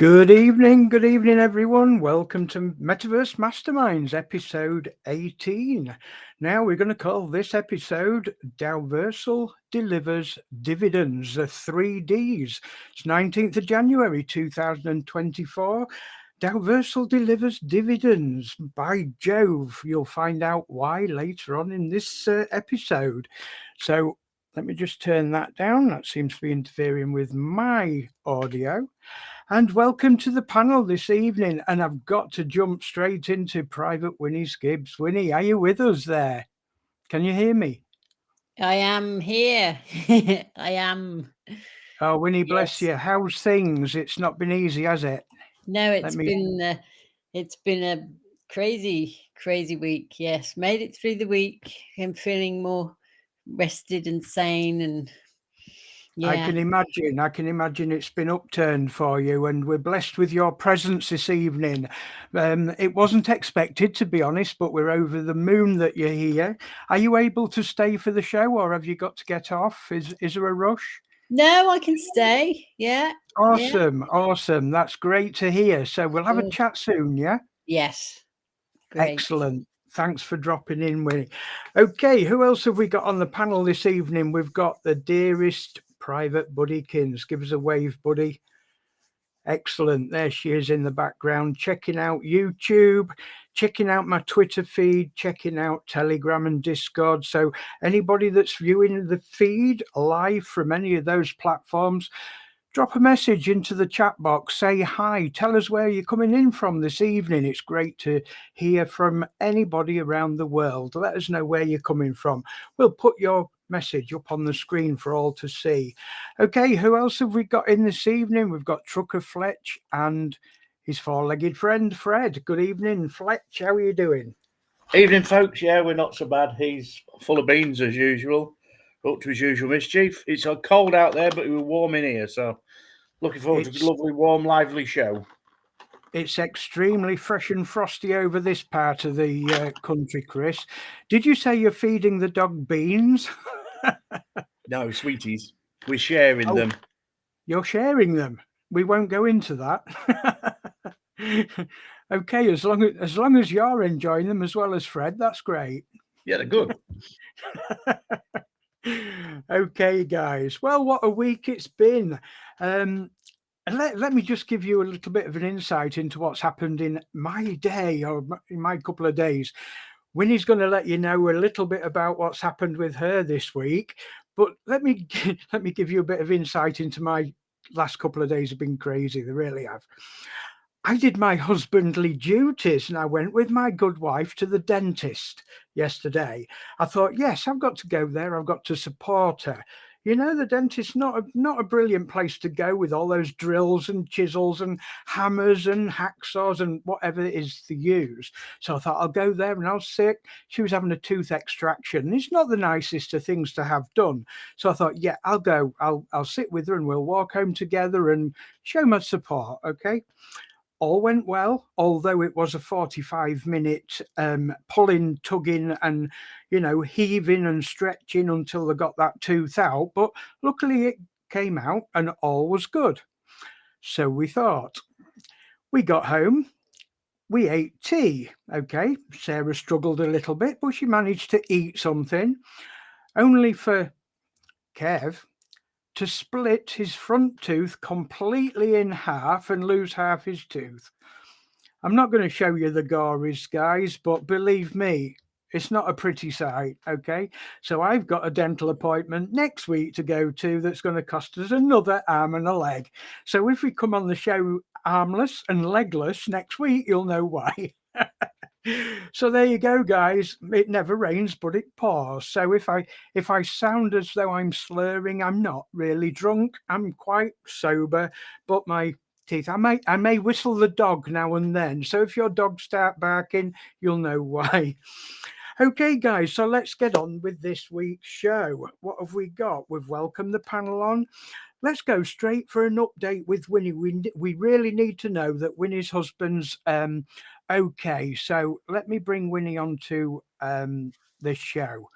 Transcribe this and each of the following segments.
Good evening, everyone. Welcome to Metaverse Masterminds, episode 18. Now, we're going to call this episode Dalversal Delivers Dividends, the 3Ds. It's 19th of January 2024. Dalversal delivers dividends. By Jove, you'll find out why later on in this episode. So, let me just turn that down. That seems to be interfering with my audio. And welcome to the panel this evening. And I've got to jump straight into Private Winnie Skibbs. Winnie, are you with us there? Can you hear me? I am here. I am. Oh, Winnie, bless Yes. you. How's things? It's not been easy, has it? No, Let it's me. been a crazy week. Yes, made it through the week. I'm feeling more rested and sane, and I yeah. can imagine it's been upturned for you, and we're blessed with your presence this evening. It wasn't expected, to be honest, but we're over the moon that you're here. Are you able to stay for the show, or have you got to get off? Is there a rush? No, I can stay. Yeah, yeah. Awesome. That's great to hear. So we'll have a Good. chat soon, yeah? Yes, great. Excellent. Thanks for dropping in, Winnie. Okay, who else have we got on the panel this evening? We've got the dearest Private Buddykins. Give us a wave, buddy. Excellent. There she is in the background, checking out YouTube, checking out my Twitter feed, checking out Telegram and Discord. So anybody that's viewing the feed live from any of those platforms, drop a message into the chat box, say hi, tell us where you're coming in from this evening. It's great to hear from anybody around the world. Let us know where you're coming from. We'll put your message up on the screen for all to see. Okay, who else have we got in this evening? We've got Trucker Fletch and his four-legged friend Fred. Good evening, Fletch. How are you doing? Evening, folks. Yeah, we're not so bad. He's full of beans as usual, up to his usual mischief. It's cold out there, but we're warm in here, so looking forward to a lovely, warm, lively show. It's extremely fresh and frosty over this part of the country, Chris. Did you say you're feeding the dog beans? No, sweeties. We're sharing them. You're sharing them. We won't go into that. Okay, as long as you're enjoying them as well as Fred, that's great. Yeah, they're good. Okay, guys. Well, what a week it's been. And let me just give you a little bit of an insight into what's happened in my day or in my couple of days. Winnie's going to let you know a little bit about what's happened with her this week. But let me give you a bit of insight into my last couple of days have been crazy. They really have. I did my husbandly duties and I went with my good wife to the dentist yesterday. I thought, yes, I've got to go there. I've got to support her. You know, the dentist's not a brilliant place to go with all those drills and chisels and hammers and hacksaws and whatever it is to use. So I thought I'll go there and I was sick. She was having a tooth extraction. It's not the nicest of things to have done. So I thought, yeah, I'll go. I'll sit with her and we'll walk home together and show my support. Okay. All went well, although it was a 45-minute pulling, tugging, and heaving and stretching until they got that tooth out. But luckily, it came out, and all was good. So we thought. We got home. We ate tea. Okay, Sarah struggled a little bit, but she managed to eat something. Only for Kev to split his front tooth completely in half and lose half his tooth. I'm not going to show you the gories, guys, but believe me, it's not a pretty sight, okay? So I've got a dental appointment next week to go to that's going to cost us another arm and a leg. So if we come on the show armless and legless next week, you'll know why. So there you go, guys. It never rains, but it pours. So if I sound as though I'm slurring, I'm not really drunk. I'm quite sober, but my teeth. I may whistle the dog now and then. So if your dog start barking, you'll know why. Okay, guys. So let's get on with this week's show. What have we got? We've welcomed the panel on. Let's go straight for an update with Winnie. We really need to know that Winnie's husband's okay. So let me bring Winnie onto this show.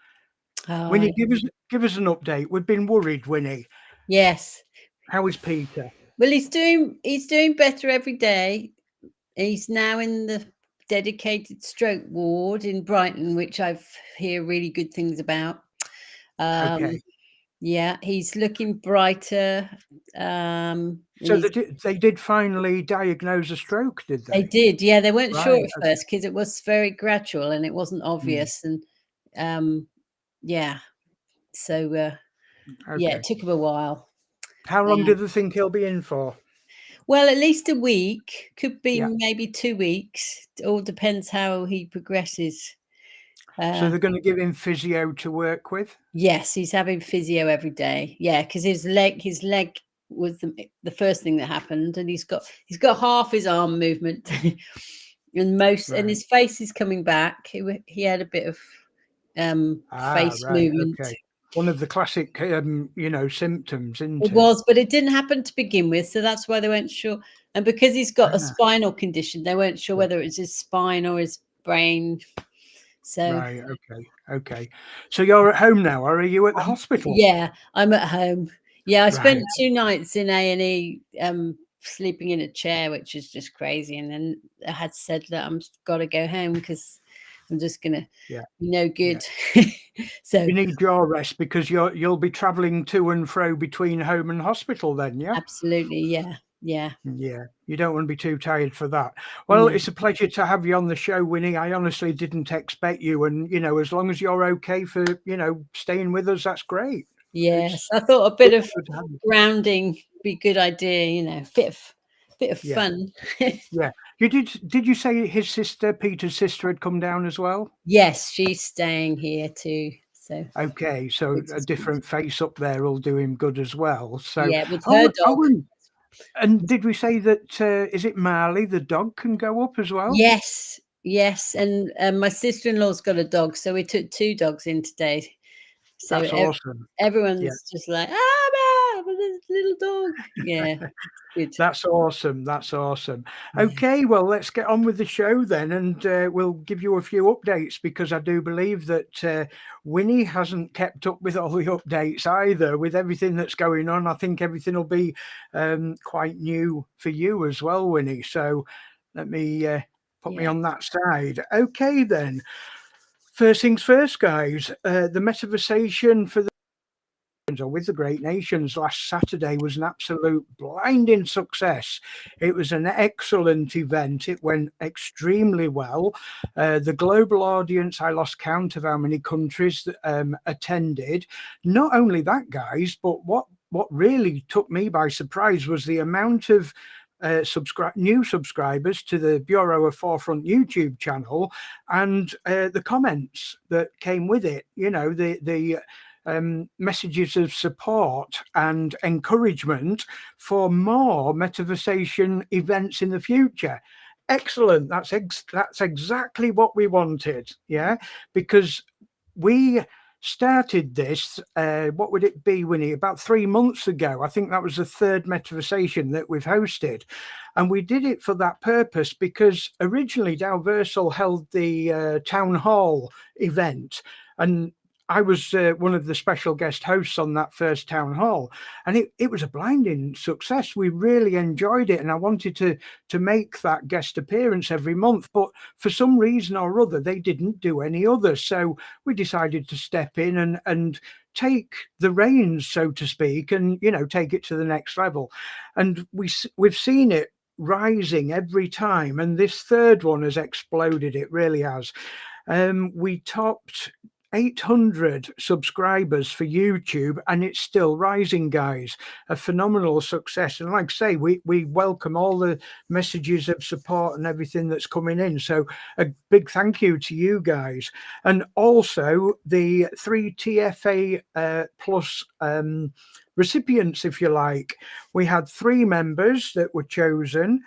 Winnie, give us an update. We've been worried, Winnie. Yes. How is Peter? Well, he's doing better every day. He's now in the dedicated stroke ward in Brighton, which I've hear really good things about. Okay. Yeah, he's looking brighter. So they did finally diagnose a stroke, did They they? did, yeah. They weren't sure Right. at first because it was very gradual and it wasn't obvious. And yeah, so yeah, Okay. it took him a while. How long do they think he'll be in for? Well, at least a week, could be Yeah. maybe 2 weeks. It all depends how he progresses. So they're going to give him physio to work with? Yes, he's having physio every day. Yeah, because his leg was the first thing that happened, and he's got half his arm movement, and Right. his face is coming back. He had a bit of face Right. movement. Okay. One of the classic, symptoms, isn't It was, but it didn't happen to begin with, so that's why they weren't sure. And because he's got a spinal condition, they weren't sure whether it's his spine or his brain. So Right. Okay. So you're at home now, or are you at the hospital? Yeah, I'm at home. Yeah, I spent Right. 2 nights in A&E, sleeping in a chair, which is just crazy. And then I had said that I'm got to go home because I'm just gonna be no good. So You need your rest because you'll be travelling to and fro between home and hospital then, yeah? absolutely, yeah. Yeah, you don't want to be too tired for that. Well, it's a pleasure to have you on the show, Winnie. I honestly didn't expect you, and as long as you're okay for staying with us, that's great. Yes, I thought a bit of grounding be a good idea. Bit of fun. Yeah, did you say his sister, Peter's sister, had come down as well? Yes, she's staying here too. So okay, so a different face up there will do him good as well. So yeah, with her dog. And did we say that is it Marley, the dog, can go up as well? Yes. And my sister-in-law's got a dog, so we took 2 dogs in today. So that's awesome. Everyone's just like, this little dog. Yeah, good. That's awesome. Okay, well, let's get on with the show then, and we'll give you a few updates because I do believe that Winnie hasn't kept up with all the updates either with everything that's going on. I think everything will be quite new for you as well, Winnie. So let me put me on that side. Okay, then. First things first, guys. The Metaversation for the with the Great Nations last Saturday was an absolute blinding success. It was an excellent event. It went extremely well. The global audience, I lost count of how many countries that attended. Not only that, guys, but what really took me by surprise was the amount of new subscribers to the Bureau of Forefront YouTube channel and the comments that came with it. The messages of support and encouragement for more Metaversation events in the future. Excellent. That's exactly what we wanted. Yeah, because we started this, what would it be, Winnie, about 3 months ago. I think that was the 3rd Metaversation that we've hosted. And we did it for that purpose because originally Dalversal held the town hall event, and I was one of the special guest hosts on that first town hall, and it was a blinding success. We really enjoyed it, and I wanted to make that guest appearance every month, but for some reason or other, they didn't do any others. So we decided to step in and take the reins, so to speak, and take it to the next level. And we've seen it rising every time, and this 3rd one has exploded. It really has. We topped 800 subscribers for YouTube, and it's still rising, guys. A phenomenal success. And like I say, we welcome all the messages of support and everything that's coming in. So a big thank you to you guys. And also the 3 TFA plus recipients, if you like. We had 3 members that were chosen.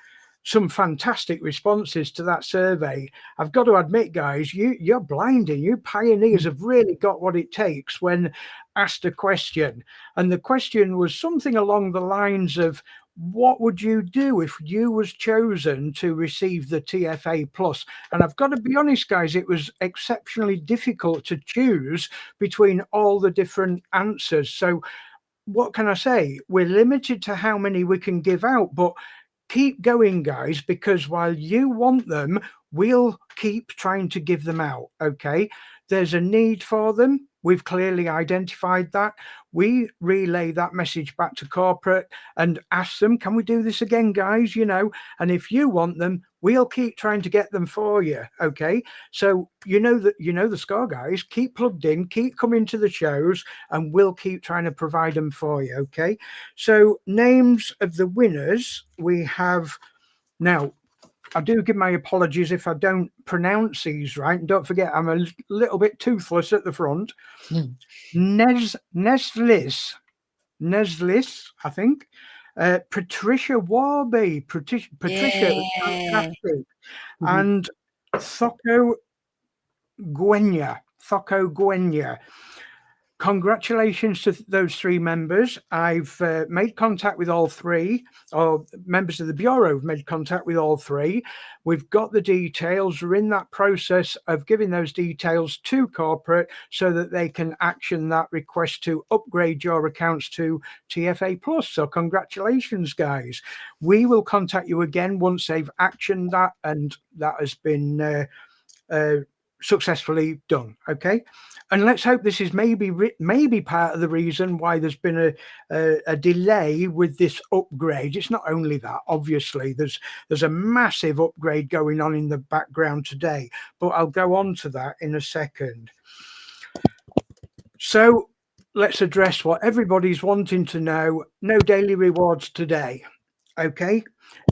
Some fantastic responses to that survey. I've got to admit, guys, you're blinding. You pioneers have really got what it takes when asked a question. And the question was something along the lines of, what would you do if you was chosen to receive the TFA Plus? And I've got to be honest, guys, it was exceptionally difficult to choose between all the different answers. So what can I say? We're limited to how many we can give out, but keep going, guys, because while you want them, we'll keep trying to give them out. Okay, there's a need for them. We've clearly identified that. We relay that message back to corporate and ask them, can we do this again, guys? You know, and if you want them, we'll keep trying to get them for you. Okay, so you know the score, guys. Keep plugged in, keep coming to the shows, and we'll keep trying to provide them for you. Okay, so names of the winners we have now. I do give my apologies if I don't pronounce these right. And don't forget, I'm a little bit toothless at the front. Neslis, I think. Patricia Warby. Patricia is fantastic. And Thoko Gwenya. Congratulations to those three members. I've made contact with all three, or members of the Bureau have made contact with all three. We've got the details. We're in that process of giving those details to corporate so that they can action that request to upgrade your accounts to TFA Plus. So congratulations, guys. We will contact you again once they've actioned that and that has been successfully done. Okay, and let's hope this is maybe part of the reason why there's been a delay with this upgrade. It's not only that, obviously there's a massive upgrade going on in the background today, but I'll go on to that in a second. So let's address what everybody's wanting to know. No daily rewards today. Okay,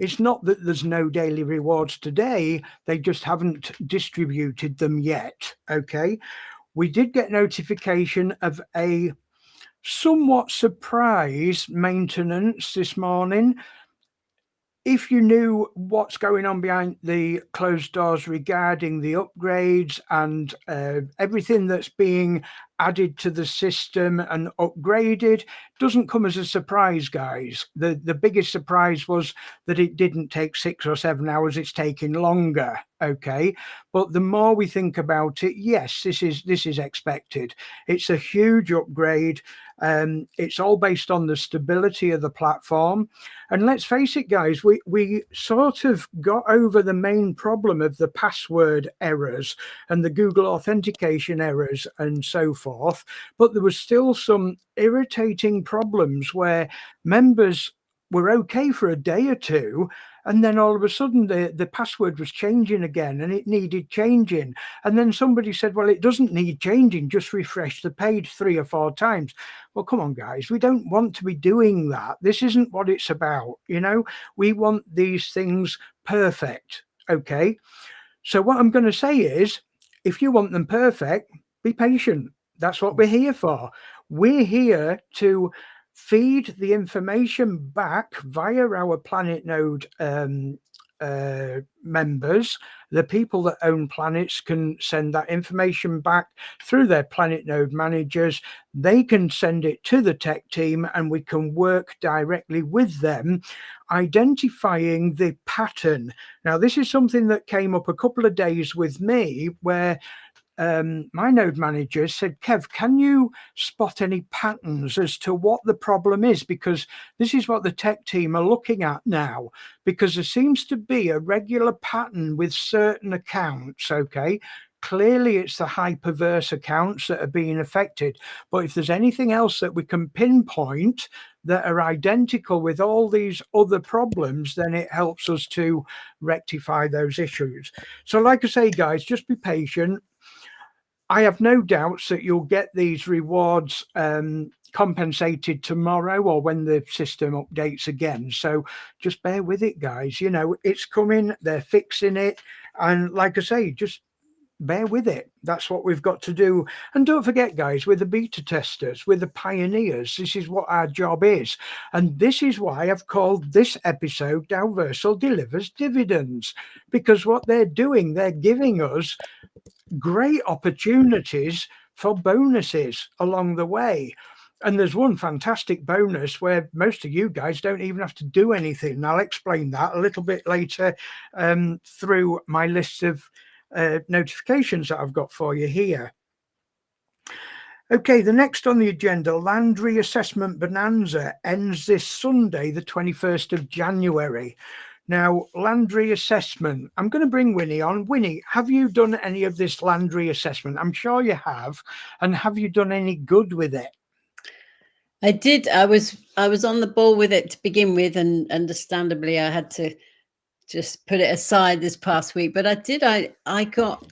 it's not that there's no daily rewards today, they just haven't distributed them yet. Okay, we did get notification of a somewhat surprise maintenance this morning. If you knew what's going on behind the closed doors regarding the upgrades and everything that's being added to the system and upgraded, doesn't come as a surprise, guys. The biggest surprise was that it didn't take 6 or 7 hours, it's taking longer. Okay, but the more we think about it, yes, this is expected. It's a huge upgrade. It's all based on the stability of the platform. And let's face it, guys, we sort of got over the main problem of the password errors and the Google authentication errors and so forth. But there was still some irritating problems where members were okay for a day or two, and then all of a sudden the password was changing again and it needed changing. And then somebody said, well, it doesn't need changing, just refresh the page 3 or 4 times. Well, come on, guys, we don't want to be doing that. This isn't what it's about. You know, we want these things perfect. Okay, so what I'm going to say is, if you want them perfect, be patient. That's what we're here for. We're here to feed the information back via our Planet Node members. The people that own planets can send that information back through their Planet Node managers. They can send it to the tech team and we can work directly with them, identifying the pattern. Now, this is something that came up a couple of days with me where my node manager said, Kev, can you spot any patterns as to what the problem is? Because this is what the tech team are looking at now, because there seems to be a regular pattern with certain accounts. Okay, clearly it's the hyperverse accounts that are being affected. But if there's anything else that we can pinpoint that are identical with all these other problems, then it helps us to rectify those issues. So like I say, guys, just be patient. I have no doubts that you'll get these rewards compensated tomorrow or when the system updates again. So just bear with it, guys. You know, it's coming, they're fixing it. And like I say, just bear with it. That's what we've got to do. And don't forget, guys, we're the beta testers, we're the pioneers. This is what our job is. And this is why I've called this episode Dalversal Delivers Dividends, because what they're doing, they're giving us great opportunities for bonuses along the way. And there's one fantastic bonus where most of you guys don't even have to do anything. And I'll explain that a little bit later through my list of notifications that I've got for you here. Okay, the next on the agenda, Land Reassessment Bonanza, ends this Sunday, the 21st of January. Now, land reassessment, I'm going to bring Winnie on. Winnie, have you done any of this land reassessment? I'm sure you have. And have you done any good with it? I did. I was on the ball with it to begin with, and understandably I had to just put it aside this past week. But I did. I got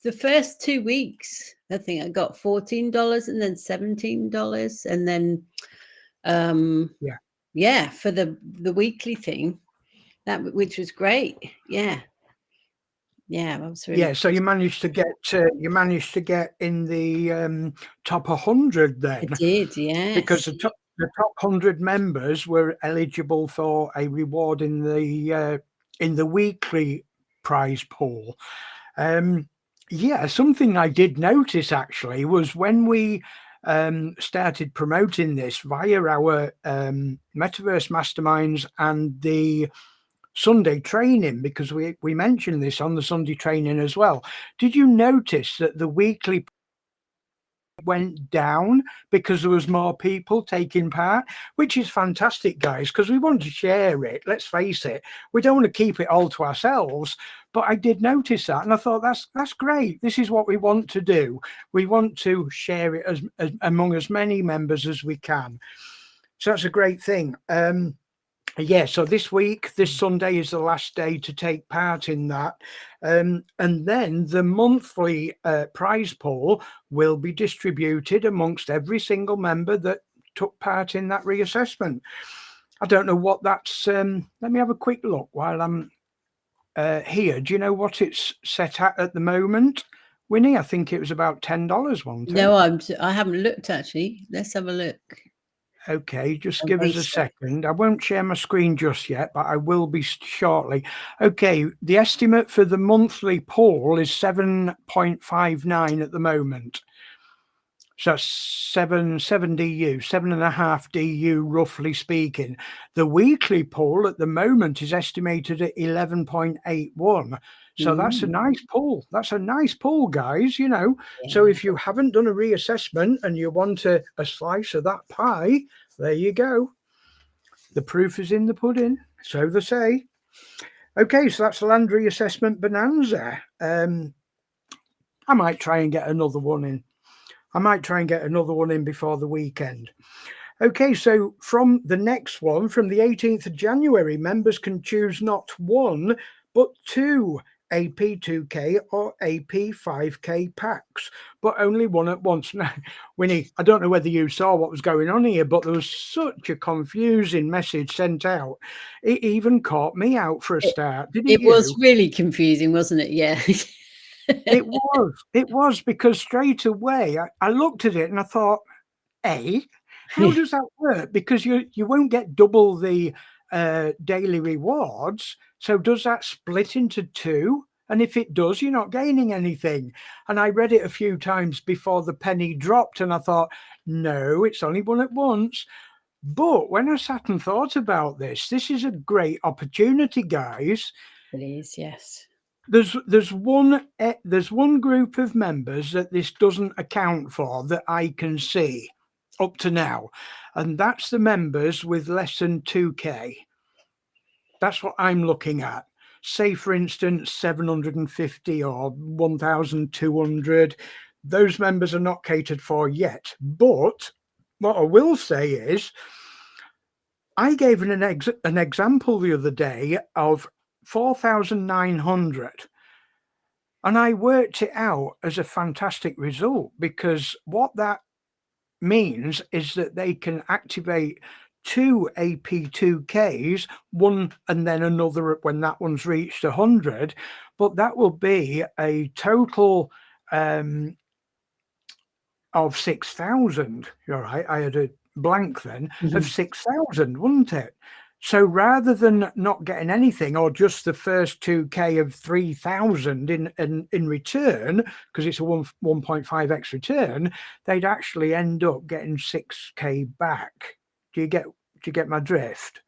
the first 2 weeks. I think I got $14 and then $17, and then yeah, for the weekly thing, which was great. Yeah, I was really so you managed to get in the top 100 then. I did, yes, because the top 100 members were eligible for a reward in the weekly prize pool. Something I did notice actually was when we started promoting this via our Metaverse Masterminds and the Sunday training, because we mentioned this on the Sunday training as well. Did you notice that the weekly went down because there was more people taking part, which is fantastic, guys, because we want to share it. Let's face it, we don't want to keep it all to ourselves. But I did notice that, and I thought that's great. This is what we want to do. We want to share it as among as many members as we can. So that's a great thing. So this Sunday is the last day to take part in that. And then the monthly prize pool will be distributed amongst every single member that took part in that reassessment. I don't know what that's... let me have a quick look while I'm here. Do you know what it's set at the moment, Winnie? I think it was about $10, wasn't it? No, I haven't looked, actually. Let's have a look. Okay, just give us a second. I won't share my screen just yet, but I will be shortly. Okay, the estimate for the monthly pool is 7.59 at the moment. So that's 7 DU, 7.5 DU, roughly speaking. The weekly pool at the moment is estimated at 11.81. So that's a nice pool. That's a nice pool, guys, you know. Yeah. So if you haven't done a reassessment and you want a slice of that pie, there you go. The proof is in the pudding, so they say. Okay, so that's Land Reassessment Bonanza. I might try and get another one in. Before the weekend. Okay, so from the next one, from the 18th of January, members can choose not one, but two AP2K or AP5K packs, but only one at once. Now, Winnie, I don't know whether you saw what was going on here, but there was such a confusing message sent out. It even caught me out for a start. Did it? It was really confusing, wasn't it? Yeah. It was because straight away I looked at it and I thought, how does that work? Because you won't get double the daily rewards. So does that split into two? And if it does, you're not gaining anything. And I read it a few times before the penny dropped and I thought, no, it's only one at once. But when I sat and thought about this is a great opportunity, guys. It is, yes. There's one group of members that this doesn't account for that I can see up to now, and that's the members with less than 2K. That's what I'm looking at. Say, for instance, 750 or 1,200. Those members are not catered for yet. But what I will say is, I gave an example the other day of 4,900. And I worked it out as a fantastic result, because what that means is that they can activate two AP2Ks, one and then another when that one's reached 100. But that will be a total of 6,000. All right, I had a blank then of 6,000, wouldn't it? So rather than not getting anything, or just the first 2K of 3,000 in return, because it's a 1.5x return, they'd actually end up getting 6K back. Do you get my drift?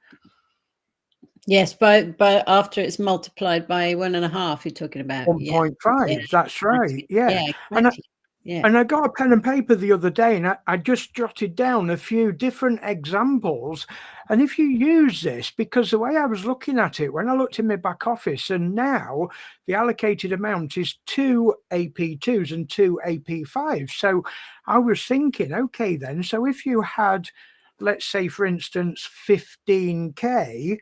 Yes, but after it's multiplied by 1.5, you're talking about 1.5. Yeah. That's right. Yeah. Yeah, exactly. Yeah. And I got a pen and paper the other day, and I just jotted down a few different examples. And if you use this, because the way I was looking at it, when I looked in my back office, and now the allocated amount is 2 AP2s and 2 AP5s. So I was thinking, okay, then, so if you had, let's say, for instance, 15K,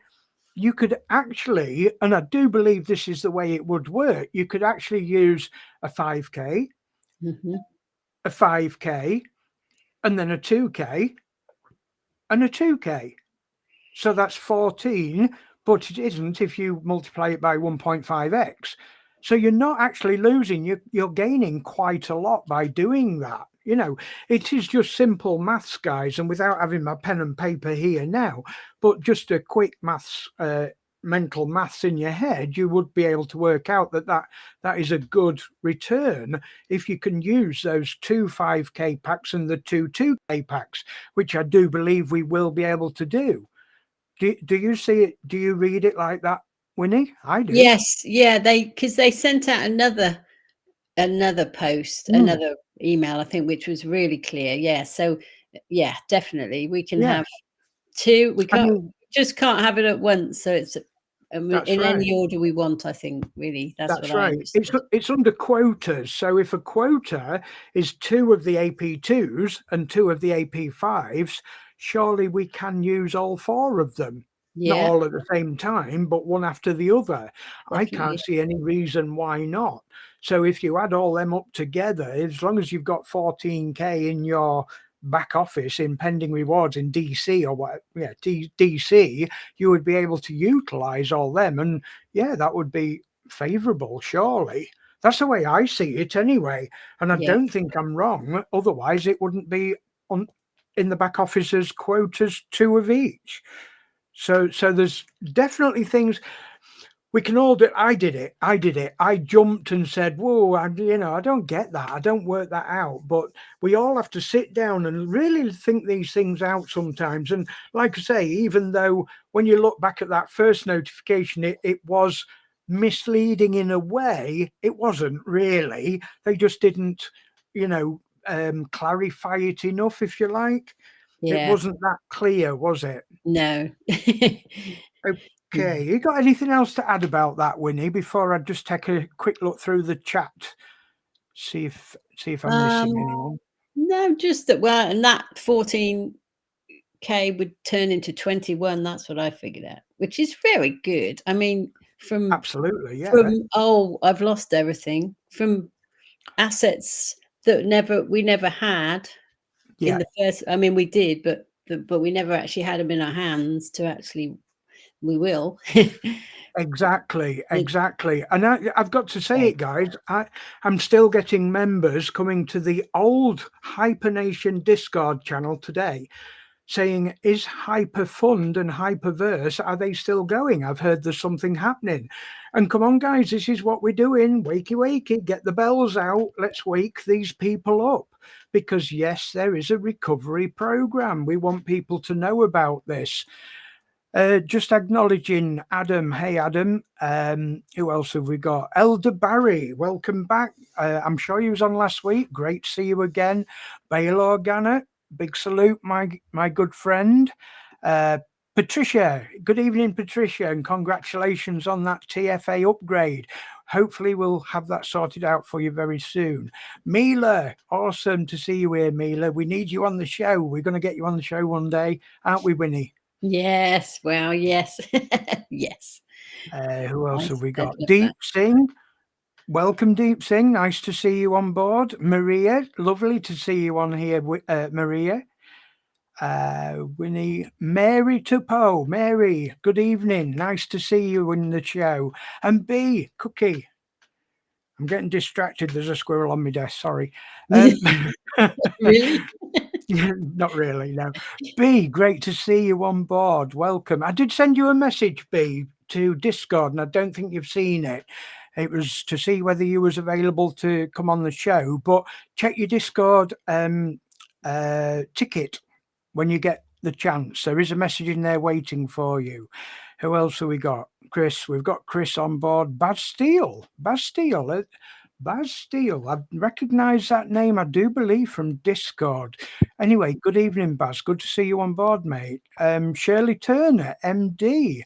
you could actually, and I do believe this is the way it would work, you could actually use a 5K, a 5K, and then a 2K, and a 2K. So that's 14, but it isn't if you multiply it by 1.5x. So you're not actually losing, you're gaining quite a lot by doing that. You know, it is just simple maths, guys, and without having my pen and paper here now, but just a quick maths, mental maths in your head, you would be able to work out that is a good return if you can use those 2 5K packs and the 2 2K packs, which I do believe we will be able to do. Do you see it? Do you read it like that, Winnie? I do. Yes, yeah, because they sent out another post, another email, I think, which was really clear. Yeah, so yeah, definitely we can have 2. We just can't have it at once. So it's in right. any order we want. I think really that's what right. I understood. It's under quotas. So if a quota is 2 of the AP2s and 2 of the AP5s, surely we can use all 4 of them. Not all at the same time, but one after the other. Definitely. I can't see any reason why not. So if you add all them up together, as long as you've got 14K in your back office in pending rewards in DC or what, DC, you would be able to utilize all them. And that would be favorable, surely. That's the way I see it anyway. And I don't think I'm wrong. Otherwise, it wouldn't be in the back office as quotas 2 of each. So there's definitely things we can all do. I did it. I jumped and said, whoa, I don't get that. I don't work that out. But we all have to sit down and really think these things out sometimes. And like I say, even though when you look back at that first notification, it was misleading in a way, it wasn't really. They just didn't, clarify it enough, if you like. It wasn't that clear, was it? No. Okay, you got anything else to add about that, Winnie, before I just take a quick look through the chat, see if I'm missing anyone? No, just that. Well, and that 14K would turn into 21. That's what I figured out, which is very good. I mean, absolutely, yeah. I've lost everything, from assets that we never had in the first. I mean, we did, but we never actually had them in our hands to actually. We will. Exactly. And I've got to say it, guys, I'm still getting members coming to the old Hypernation Discord channel today saying, is Hyperfund and Hyperverse, are they still going? I've heard there's something happening. And come on, guys, this is what we're doing. Wakey, get the bells out. Let's wake these people up. Because yes, there is a recovery program. We want people to know about this. Just acknowledging Adam. Hey, Adam. Who else have we got? Elder Barry, welcome back. I'm sure you was on last week. Great to see you again. Baylor Ganner, big salute, my good friend. Patricia, good evening, Patricia, and congratulations on that TFA upgrade. Hopefully we'll have that sorted out for you very soon. Mila, awesome to see you here, Mila. We need you on the show. We're going to get you on the show one day, aren't we, Winnie? Yes, well, yes. Yes. Who else have we got? Deep Singh. Welcome, Deep Singh. Nice to see you on board. Maria, lovely to see you on here, Maria. Winnie, Mary Tupo. Mary, good evening. Nice to see you in the show. And B, Cookie. I'm getting distracted. There's a squirrel on my desk. Sorry. Really? Not really, no. B, great to see you on board. Welcome. I did send you a message, B, to Discord, and I don't think you've seen it. It was to see whether you was available to come on the show, but check your Discord ticket when you get the chance. There is a message in there waiting for you. Who else have we got? Chris. We've got Chris on board. Bastille. Baz Steele. I recognise that name, I do believe, from Discord. Anyway, good evening, Baz. Good to see you on board, mate. Shirley Turner, MD.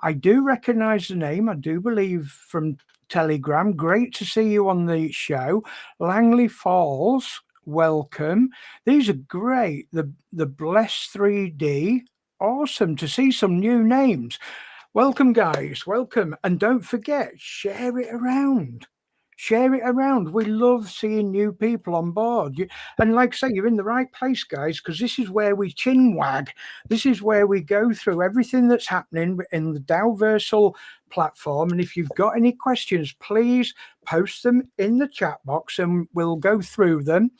I do recognise the name, I do believe, from Telegram. Great to see you on the show. Langley Falls, welcome. These are great. The Bless 3D. Awesome to see some new names. Welcome, guys. Welcome. And don't forget, share it around. Share it around. We love seeing new people on board. And like I say, you're in the right place, guys, because this is where we chin wag. This is where we go through everything that's happening in the Dalversal platform. And if you've got any questions, please post them in the chat box and we'll go through them.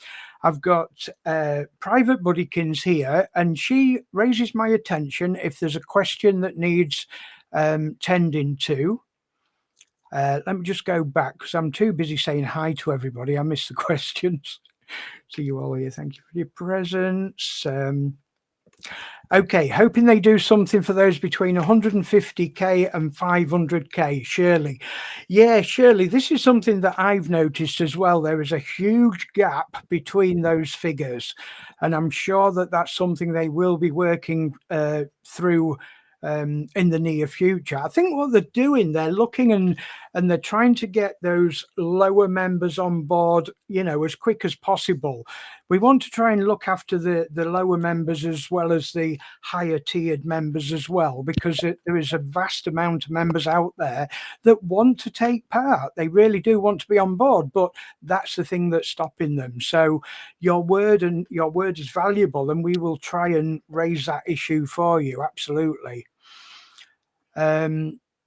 I've got Private Buddykins here, and she raises my attention if there's a question that needs tending to. Let me just go back because I'm too busy saying hi to everybody. I missed the questions. See you all here. Thank you for your presence. Okay, hoping they do something for those between 150k and 500k. Shirley. Yeah, Shirley, this is something that I've noticed as well. There is a huge gap between those figures, and I'm sure that that's something they will be working through in the near future. I think what they're doing, they're looking and they're trying to get those lower members on board, you know, as quick as possible. We want to try and look after the lower members as well as the higher tiered members as well, because there is a vast amount of members out there that want to take part. They really do want to be on board, but that's the thing that's stopping them. So your word is valuable, and we will try and raise that issue for you. Absolutely.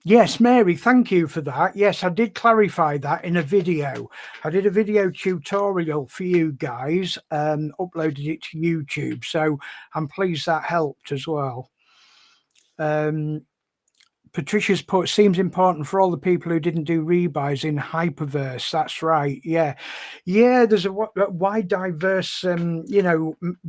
Yes, Mary, thank you for that. Yes, I did clarify that in a video. I did a video tutorial for you guys, uploaded it to YouTube. So I'm pleased that helped as well. Patricia's put, seems important for all the people who didn't do rebuys in Hyperverse. That's right. Yeah. There's a wide, diverse,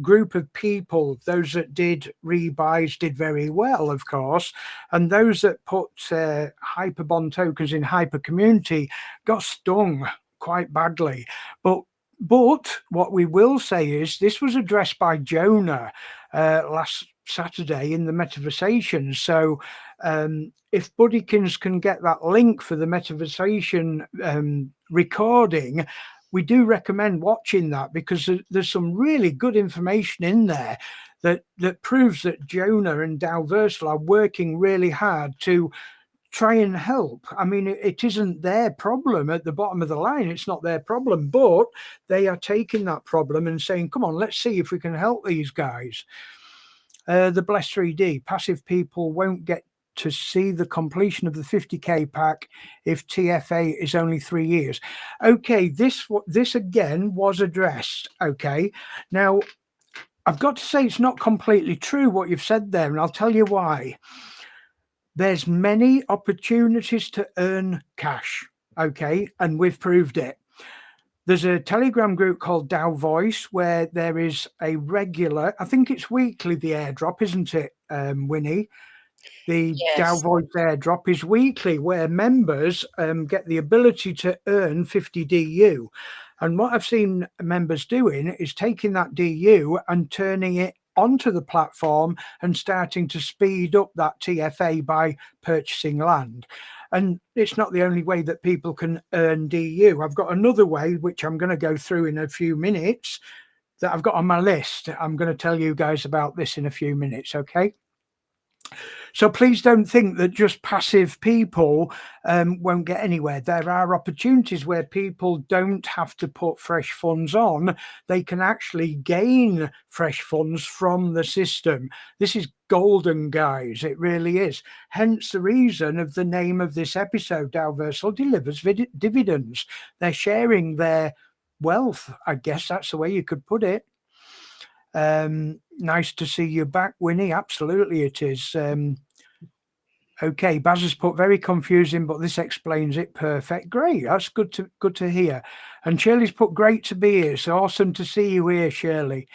group of people. Those that did rebuys did very well, of course. And those that put Hyperbond tokens in Hyper Community got stung quite badly. But what we will say is this was addressed by Jonah last Saturday in the Metaversation. So if Buddykins can get that link for the Metaversation recording, we do recommend watching that, because there's some really good information in there that proves that Jonah and Dalversal are working really hard to try and help. I mean, it isn't their problem at the bottom of the line. It's not their problem, but they are taking that problem and saying, come on, let's see if we can help these guys. The Bless 3D, passive people won't get to see the completion of the 50k pack if TFA is only 3 years. Okay, this again was addressed. Okay, now I've got to say it's not completely true what you've said there, and I'll tell you why. There's many opportunities to earn cash, okay, and we've proved it. There's a Telegram group called Dow Voice where there is a regular, I think it's weekly, the airdrop, isn't it, Winnie? The Yes. Dow Voice airdrop is weekly, where members get the ability to earn 50 DU. And what I've seen members doing is taking that DU and turning it onto the platform and starting to speed up that TFA by purchasing land. And it's not the only way that people can earn DU. I've got another way, which I'm going to go through in a few minutes, that I've got on my list. I'm going to tell you guys about this in a few minutes, okay? So please don't think that just passive people won't get anywhere. There are opportunities where people don't have to put fresh funds on. They can actually gain fresh funds from the system. This is golden, guys. It really is. Hence the reason of the name of this episode, Dalversal delivers dividends. They're sharing their wealth. I guess that's the way you could put it. Nice to see you back, Winnie. Absolutely it is. Okay, Baz has put very confusing, but this explains it. Perfect. Great. That's good to hear. And Shirley's put great to be here. It's awesome to see you here, Shirley.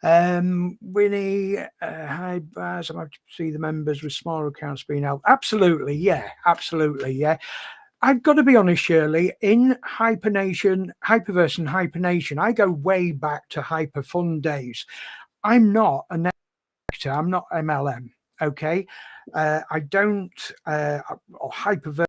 Winnie, hi Baz. I'm happy to see the members with smaller accounts being helped. Absolutely, yeah. Absolutely, yeah. I've got to be honest, Shirley, in Hyperverse and Hypernation, I go way back to Hyper Fun days. I'm not an actor, I'm not MLM, okay? I don't, or Hyperverse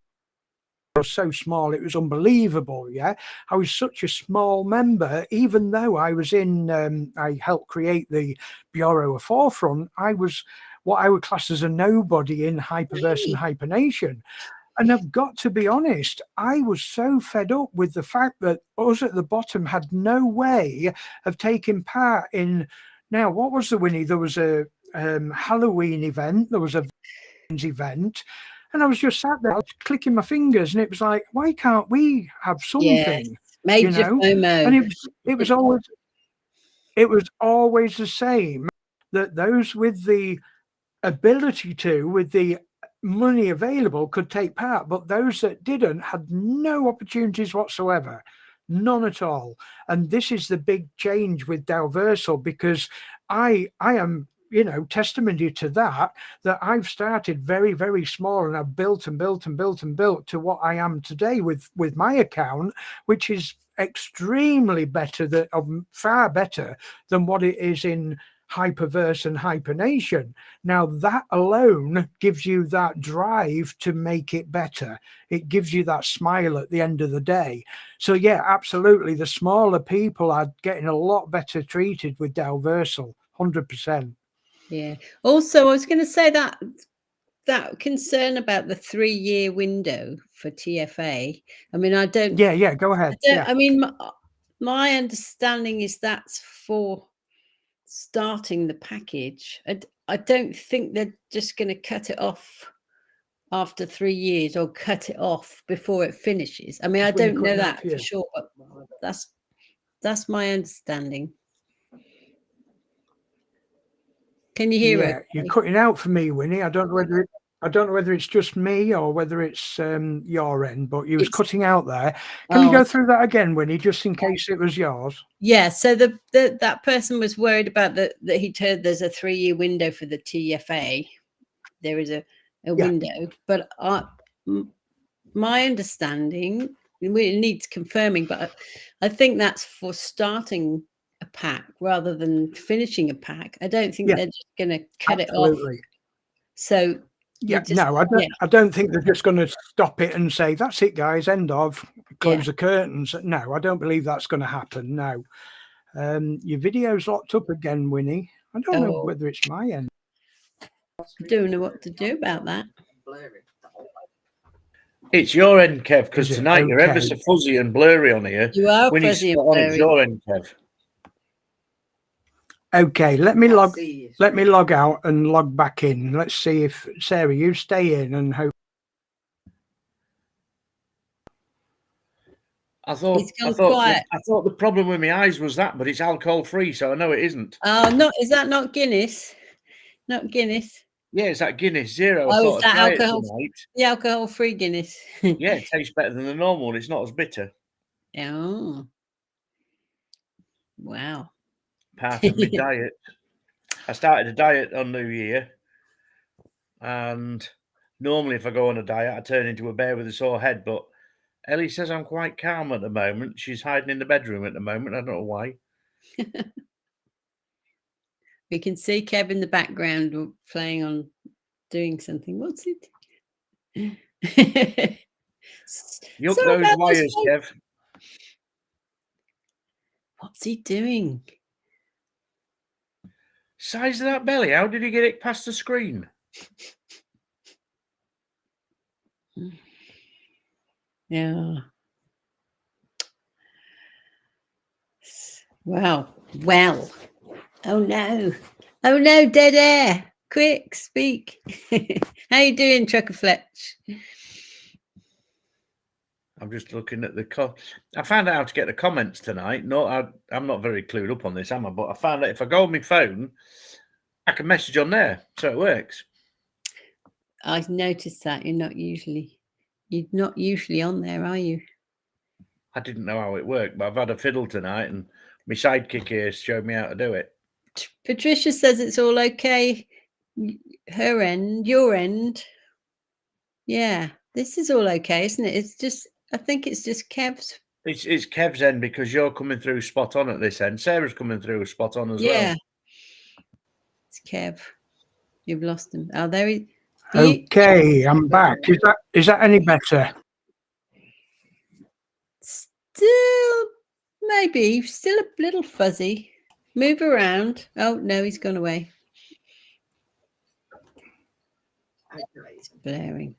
was so small, it was unbelievable, yeah? I was such a small member, even though I was I helped create the Bureau of Forefront, I was what I would class as a nobody in Hyperverse and Hypernation. And I've got to be honest, I was so fed up with the fact that us at the bottom had no way of taking part in. Now, what was the Winnie? There was a Halloween event, there was a event, and I was just sat there clicking my fingers, and it was like, why can't we have something? Major FOMO. And it was always the same, that those with the ability to, with the money available, could take part, but those that didn't had no opportunities whatsoever, none at all. And this is the big change with Dalversal, because I am, testimony to that I've started very, very small, and I've built and built and built and built to what I am today with my account, which is extremely better, far better than what it is in Hyperverse and Hypernation. Now that alone gives you that drive to make it better. It gives you that smile at the end of the day. So yeah, absolutely, the smaller people are getting a lot better treated with Dalversal, 100%. Yeah. Also, I was going to say that concern about the 3-year window for TFA. I mean, I don't. Yeah. Go ahead. I mean, my understanding is that's for starting the package. I don't think they're just going to cut it off after 3 years, or cut it off before it finishes. I mean, I don't know that for sure, but that's my understanding. Can you hear it? Yeah, you're cutting out for me, Winnie. I don't know whether it's just me or whether it's your end, but you was cutting out there. Can you go through that again, Winnie, just in case it was yours? Yeah. So that person was worried about that he'd heard there's a 3-year window for the TFA. There is a window, but my understanding, it needs confirming, but I think that's for starting a pack rather than finishing a pack. I don't think they're just going to cut it off. So I don't think they're just going to stop it and say, that's it, guys, end of, close the curtains. No, I don't believe that's going to happen. No. Your video's locked up again, Winnie. I don't know whether it's my end. I don't know what to do about that. It's your end, Kev, because tonight you're ever so fuzzy and blurry on here. You are fuzzy and blurry. It's your end, Kev. Okay, let me log out and log back in. Let's see if Sarah, you stay in and hope. I thought the problem with my eyes was that, but it's alcohol free, so I know it isn't. Oh, is that not Guinness? Not Guinness. Yeah, it's that Guinness Zero. Is that alcohol? The alcohol free Guinness. Yeah, it tastes better than the normal. It's not as bitter. Oh, wow. Part of my diet. I started a diet on New Year, and normally if I go on a diet, I turn into a bear with a sore head. But Ellie says I'm quite calm at the moment. She's hiding in the bedroom at the moment. I don't know why. We can see Kev in the background doing something. What's it? Yuck, those wires, Kev. What's he doing? Size of that belly. How did he get it past the screen? Yeah. Wow. Well. Oh no, dead air. Quick, speak. How you doing, Trucker Fletch? I'm just looking at I found out how to get the comments tonight. No, I'm not very clued up on this, am I? But I found out if I go on my phone, I can message on there, so it works. I've noticed that you're not usually on there, are you? I didn't know how it worked, but I've had a fiddle tonight, and my sidekick here showed me how to do it. Patricia says it's all okay. Her end, your end. Yeah, This is all okay, isn't it? It's just, I think it's just Kev's. It's Kev's end because you're coming through spot on at this end. Sarah's coming through spot on as Yeah. well. It's Kev. You've lost him. Oh, there he. Okay, I'm back. Is that any better? Still, maybe still a little fuzzy. Move around. Oh no, he's gone away. He's blaring.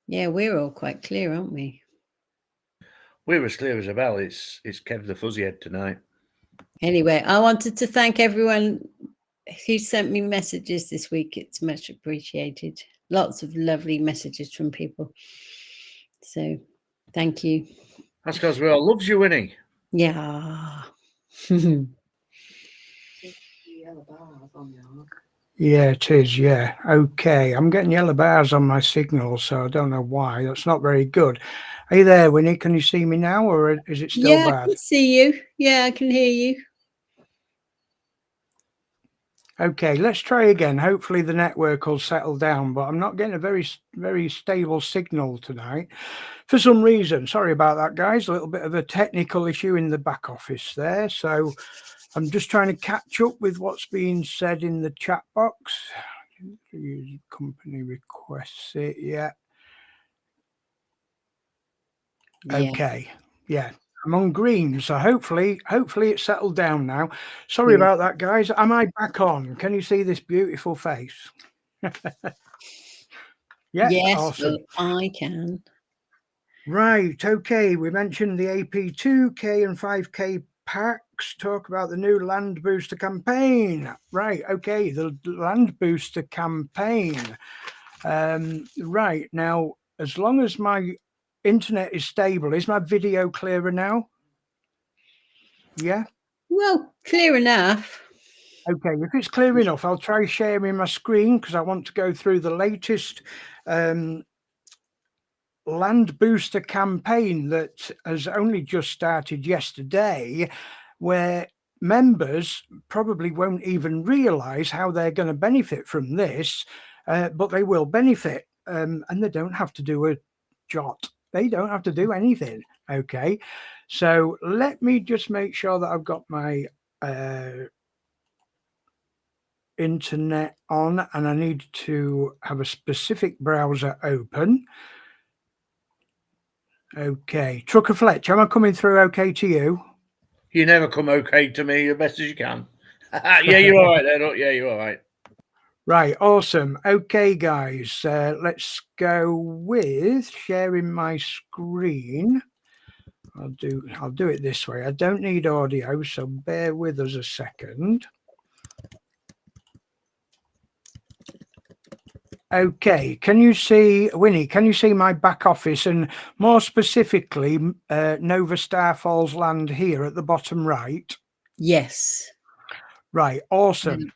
Yeah, we're all quite clear, aren't we? We're as clear as a bell. It's Kev the fuzzy head tonight. Anyway, I wanted to thank everyone who sent me messages this week. It's much appreciated. Lots of lovely messages from people. So thank you. That's because we all loves you, Winnie. Yeah. Yeah, it is. Yeah. Okay. I'm getting yellow bars on my signal, so I don't know why. That's not very good. Are you there, Winnie? Can you see me now, or is it still Yeah, I bad? can see you. Yeah, I can hear you. Okay, let's try again. Hopefully the network will settle down, but I'm not getting a very stable signal tonight for some reason. Sorry about that, guys. A little bit of a technical issue in the back office there. So I'm just trying to catch up with what's being said in the chat box. Company requests it. Yeah. Okay. Yeah. I'm on green, so hopefully it's settled down now. Sorry about that, guys. Am I back on? Can you see this beautiful face? Yeah, yes, awesome. well, I can. Right, okay. We mentioned the AP2K and 5K packs. Talk about the new Land Booster campaign. Right, okay, the Land Booster campaign. Right, now, as long as my internet is stable, is my video clearer now? Yeah? Well, clear enough. Okay, if it's clear enough, I'll try sharing my screen because I want to go through the latest Land Booster campaign that has only just started yesterday, where members probably won't even realize how they're going to benefit from this, but they will benefit, and they don't have to do a jot. They don't have to do anything. Okay, so let me just make sure that I've got my internet on, and I need to have a specific browser open. Okay, Trucker Fletch, am I coming through okay to you? You never come okay to me, as best as you can. Yeah, you're all right there. Yeah, you're all right. Right, awesome. Okay, guys, let's go with sharing my screen. I'll do it this way. I don't need audio, so bear with us a second. Okay, can you see, Winnie, can you see my back office and more specifically Nova Star Falls Land here at the bottom right? Yes. Right, awesome.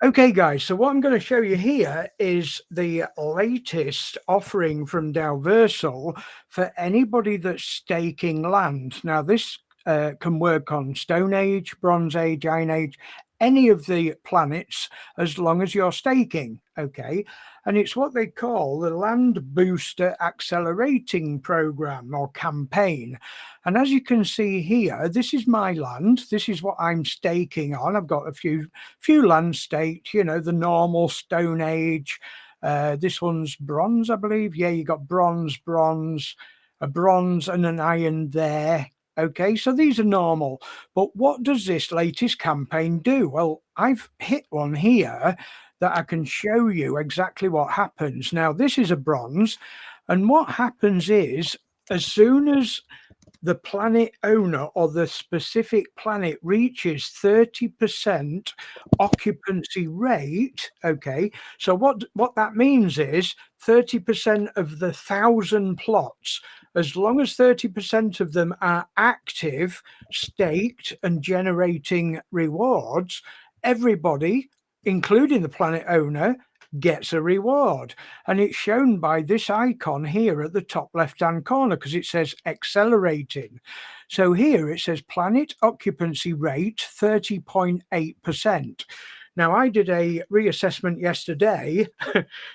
Okay, guys, so what I'm going to show you here is the latest offering from Dalversal for anybody that's staking land. Now, this can work on Stone Age, Bronze Age, Iron Age, any of the planets, as long as you're staking, okay? And it's what they call the Land Booster Accelerating Program or campaign. And as you can see here, this is my land. This is what I'm staking on. I've got a few land staked, you know, the normal Stone Age. This one's bronze, I believe. Yeah, you got bronze, a bronze and an iron there. Okay, so these are normal. But what does this latest campaign do? Well, I've hit one here that I can show you exactly what happens. Now, this is a bronze. And what happens is, as soon as the planet owner or the specific planet reaches 30% occupancy rate, okay, so what that means is 30% of the 1,000 plots, as long as 30% of them are active, staked and generating rewards, everybody, including the planet owner, gets a reward. And it's shown by this icon here at the top left hand corner because it says accelerating. So here it says planet occupancy rate 30.8%. Now, I did a reassessment yesterday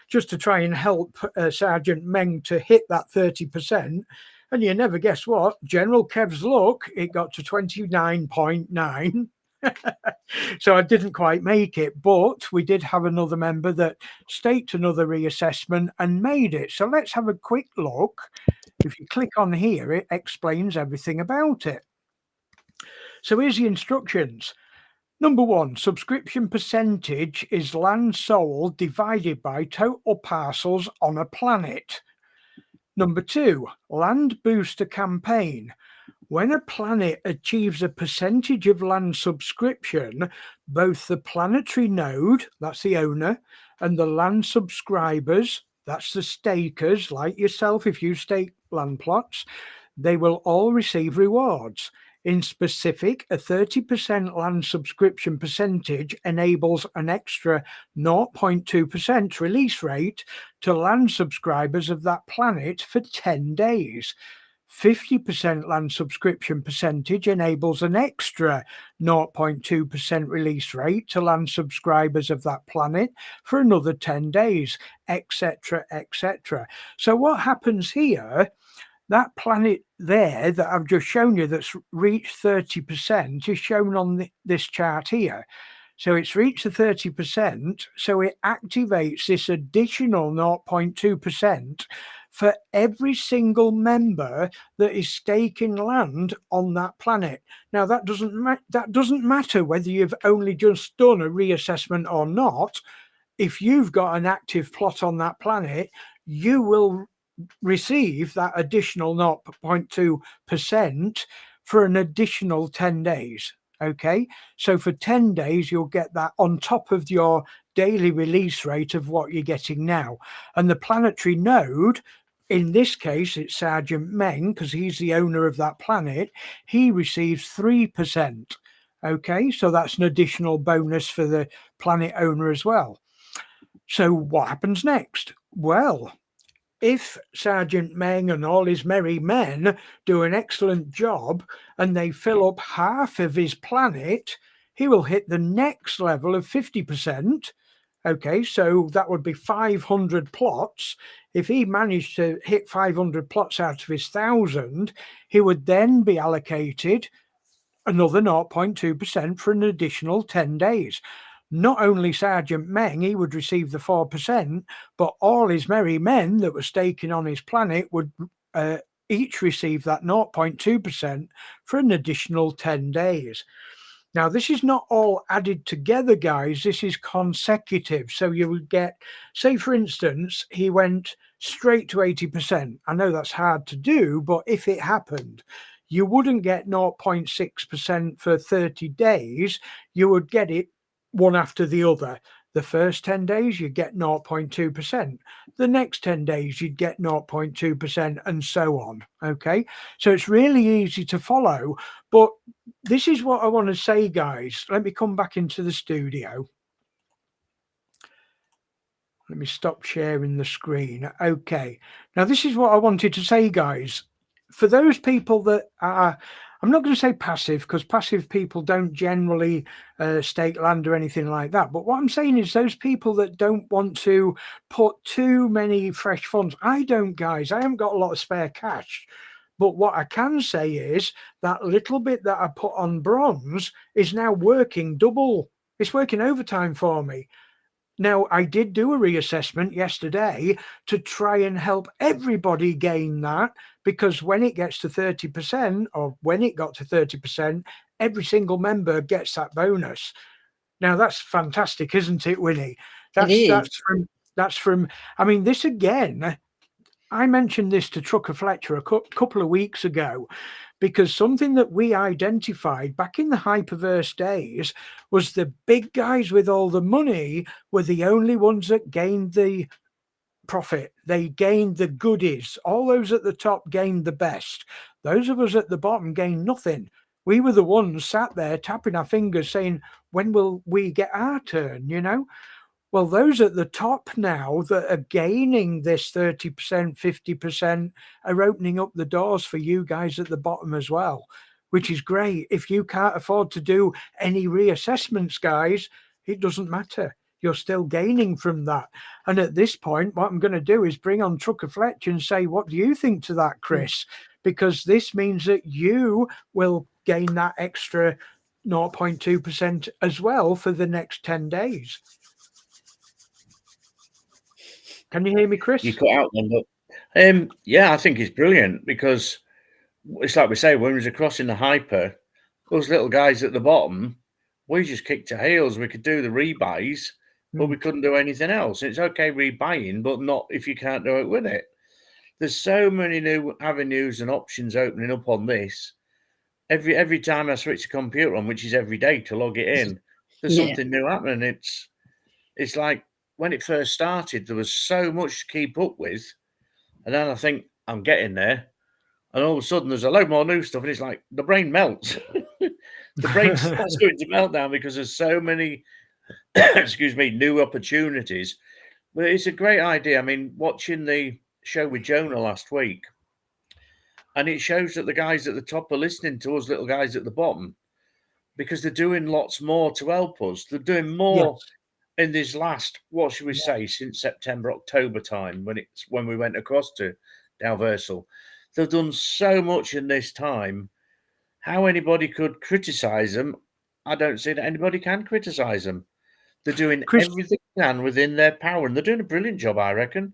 just to try and help Sergeant Meng to hit that 30%. And you never guess what? General Kev's luck, it got to 29.9. So I didn't quite make it, but we did have another member that staked another reassessment and made it. So let's have a quick look. If you click on here, it explains everything about it. So here's the instructions. Number 1, subscription percentage is land sold divided by total parcels on a planet. Number 2, land booster campaign. When a planet achieves a percentage of land subscription, both the planetary node, that's the owner, and the land subscribers, that's the stakers, like yourself if you stake land plots, they will all receive rewards. In specific, a 30% land subscription percentage enables an extra 0.2% release rate to land subscribers of that planet for 10 days. 50% land subscription percentage enables an extra 0.2% release rate to land subscribers of that planet for another 10 days, etc., etc. So what happens here, that planet there that I've just shown you that's reached 30% is shown on this chart here. So it's reached the 30%, so it activates this additional 0.2% for every single member that is staking land on that planet. Now, that doesn't matter whether you've only just done a reassessment or not. If you've got an active plot on that planet, you will receive that additional 0.2% for an additional 10 days. Okay, so for 10 days, you'll get that on top of your daily release rate of what you're getting now. And the planetary node, in this case, it's Sergeant Meng, because he's the owner of that planet, he receives 3%. Okay, so that's an additional bonus for the planet owner as well. So what happens next? Well, if Sergeant Meng and all his merry men do an excellent job and they fill up half of his planet, he will hit the next level of 50%. Okay, so that would be 500 plots. If he managed to hit 500 plots out of his 1,000, he would then be allocated another 0.2% for an additional 10 days. Not only Sergeant Meng, he would receive the 4%, but all his merry men that were staking on his planet would each receive that 0.2% for an additional 10 days. Now, this is not all added together, guys. This is consecutive. So you would get, say, for instance, he went straight to 80%. I know that's hard to do, but if it happened, you wouldn't get 0.6% for 30 days. You would get it one after the other. The first 10 days, you get 0.2%. The next 10 days, you'd get 0.2% and so on. Okay, so it's really easy to follow. But this is what I want to say, guys. Let me come back into the studio. Let me stop sharing the screen. Okay, now this is what I wanted to say, guys. For those people that are, I'm not going to say passive, because passive people don't generally stake land or anything like that. But what I'm saying is those people that don't want to put too many fresh funds. I don't, guys. I haven't got a lot of spare cash. But what I can say is that little bit that I put on bronze is now working double. It's working overtime for me. Now, I did do a reassessment yesterday to try and help everybody gain that, because when it gets to 30%, or when it got to 30%, every single member gets that bonus. Now, that's fantastic, isn't it, Winnie? That's from, I mean, this again, I mentioned this to Trucker Fletcher a couple of weeks ago, because something that we identified back in the Hyperverse days was the big guys with all the money were the only ones that gained the profit. They gained the goodies. All those at the top gained the best. Those of us at the bottom gained nothing. We were the ones sat there tapping our fingers saying, when will we get our turn, you know? Well, those at the top now that are gaining this 30%, 50% are opening up the doors for you guys at the bottom as well, which is great. If you can't afford to do any reassessments, guys, it doesn't matter. You're still gaining from that. And at this point, what I'm going to do is bring on Trucker Fletch and say, what do you think to that, Chris? Because this means that you will gain that extra 0.2% as well for the next 10 days. Can you hear me, Chris? You cut out then, but yeah, I think it's brilliant, because it's like we say, when we was crossing the hyper, those little guys at the bottom, we just kicked our heels. We could do the rebuys, but we couldn't do anything else. It's okay rebuying, but not if you can't do it with it. There's so many new avenues and options opening up on this. Every time I switch the computer on, which is every day to log it in, there's something new happening. It's like when it first started, there was so much to keep up with, and then I think I'm getting there, and all of a sudden there's a load more new stuff, and it's like the brain melts. The brain starts going to melt down because there's so many, excuse me, new opportunities. But it's a great idea. I mean, watching the show with Jonah last week, and it shows that the guys at the top are listening to us little guys at the bottom, because they're doing lots more to help us. They're doing more in this last, what should we say, since September, October time, when we went across to Dalversal. They've done so much in this time. How anybody could criticize them, I don't see that anybody can criticize them. They're doing everything they can within their power, and they're doing a brilliant job, I reckon.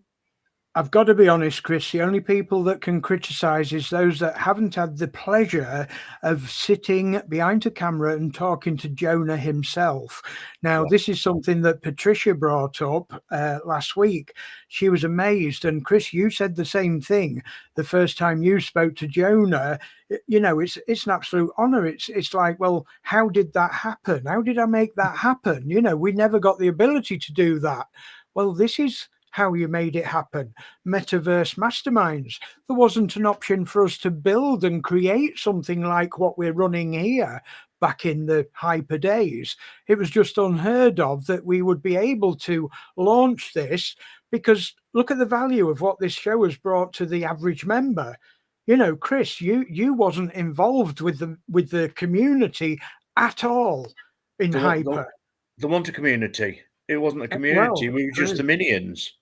I've got to be honest, Chris, the only people that can criticise is those that haven't had the pleasure of sitting behind a camera and talking to Jonah himself. Now, this is something that Patricia brought up last week. She was amazed. And Chris, you said the same thing the first time you spoke to Jonah. You know, it's an absolute honour. It's like, well, how did that happen? How did I make that happen? You know, we never got the ability to do that. Well, this is how you made it happen. Metaverse Masterminds. There wasn't an option for us to build and create something like what we're running here back in the hyper days. It was just unheard of that we would be able to launch this, because look at the value of what this show has brought to the average member. You know, Chris, you wasn't involved with the community at all in hyper. The Wanter community. It wasn't a community. We were just the minions.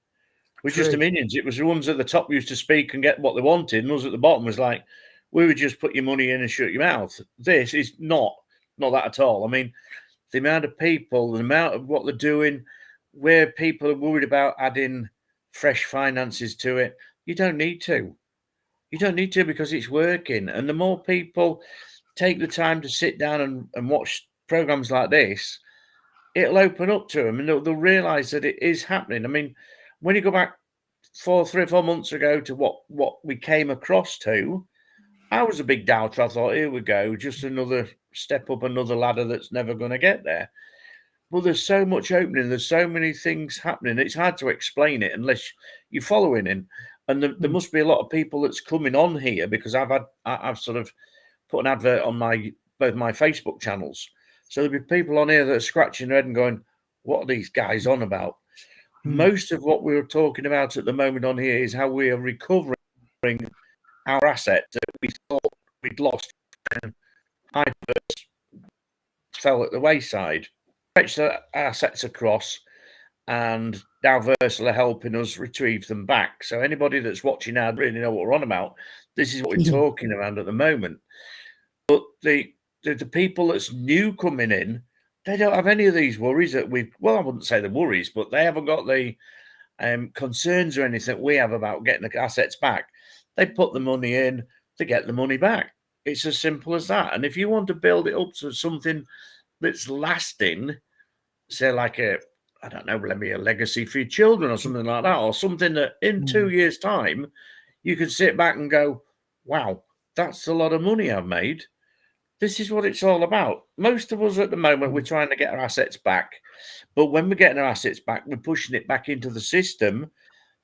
We're just the minions. It was the ones at the top used to speak and get what they wanted, and us at the bottom was like, we would just put your money in and shut your mouth. This is not that at all. I mean, the amount of people, the amount of what they're doing, where people are worried about adding fresh finances to it, you don't need to. You don't need to, because it's working. And the more people take the time to sit down and watch programs like this, it'll open up to them, and they'll realise that it is happening. I mean, when you go back 3 or 4 months ago to what we came across to, I was a big doubter. I thought, here we go, just another step up, another ladder that's never going to get there. Well, there's so much opening. There's so many things happening. It's hard to explain it unless you're following in. And there must be a lot of people that's coming on here, because I've sort of put an advert on both my Facebook channels. So there'll be people on here that are scratching their head and going, what are these guys on about? Most of what we're talking about at the moment on here is how we are recovering our asset that we thought we'd lost and Hyperverse fell at the wayside. Stretch the assets across, and Dalversal are helping us retrieve them back. So anybody that's watching now really know what we're on about. This is what we're talking about at the moment. But the people that's new coming in, they don't have any of these worries that I wouldn't say the worries, but they haven't got the concerns or anything we have about getting the assets back. They put the money in to get the money back. It's as simple as that. And if you want to build it up to something that's lasting, say like a legacy for your children or something like that, or something that in 2 years' time, you can sit back and go, wow, that's a lot of money I've made. This is what it's all about. Most of us at the moment, we're trying to get our assets back. But when we're getting our assets back, we're pushing it back into the system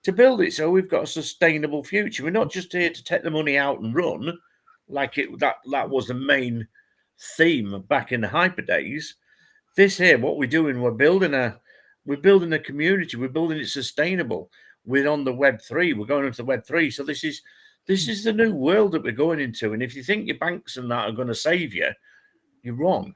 to build it so we've got a sustainable future. We're not just here to take the money out and run like that was the main theme back in the hyper days. This here, what we're doing, we're building a community. We're building it sustainable. We're on the Web3. We're going into the Web3. So this is the new world that we're going into. And if you think your banks and that are going to save you, you're wrong.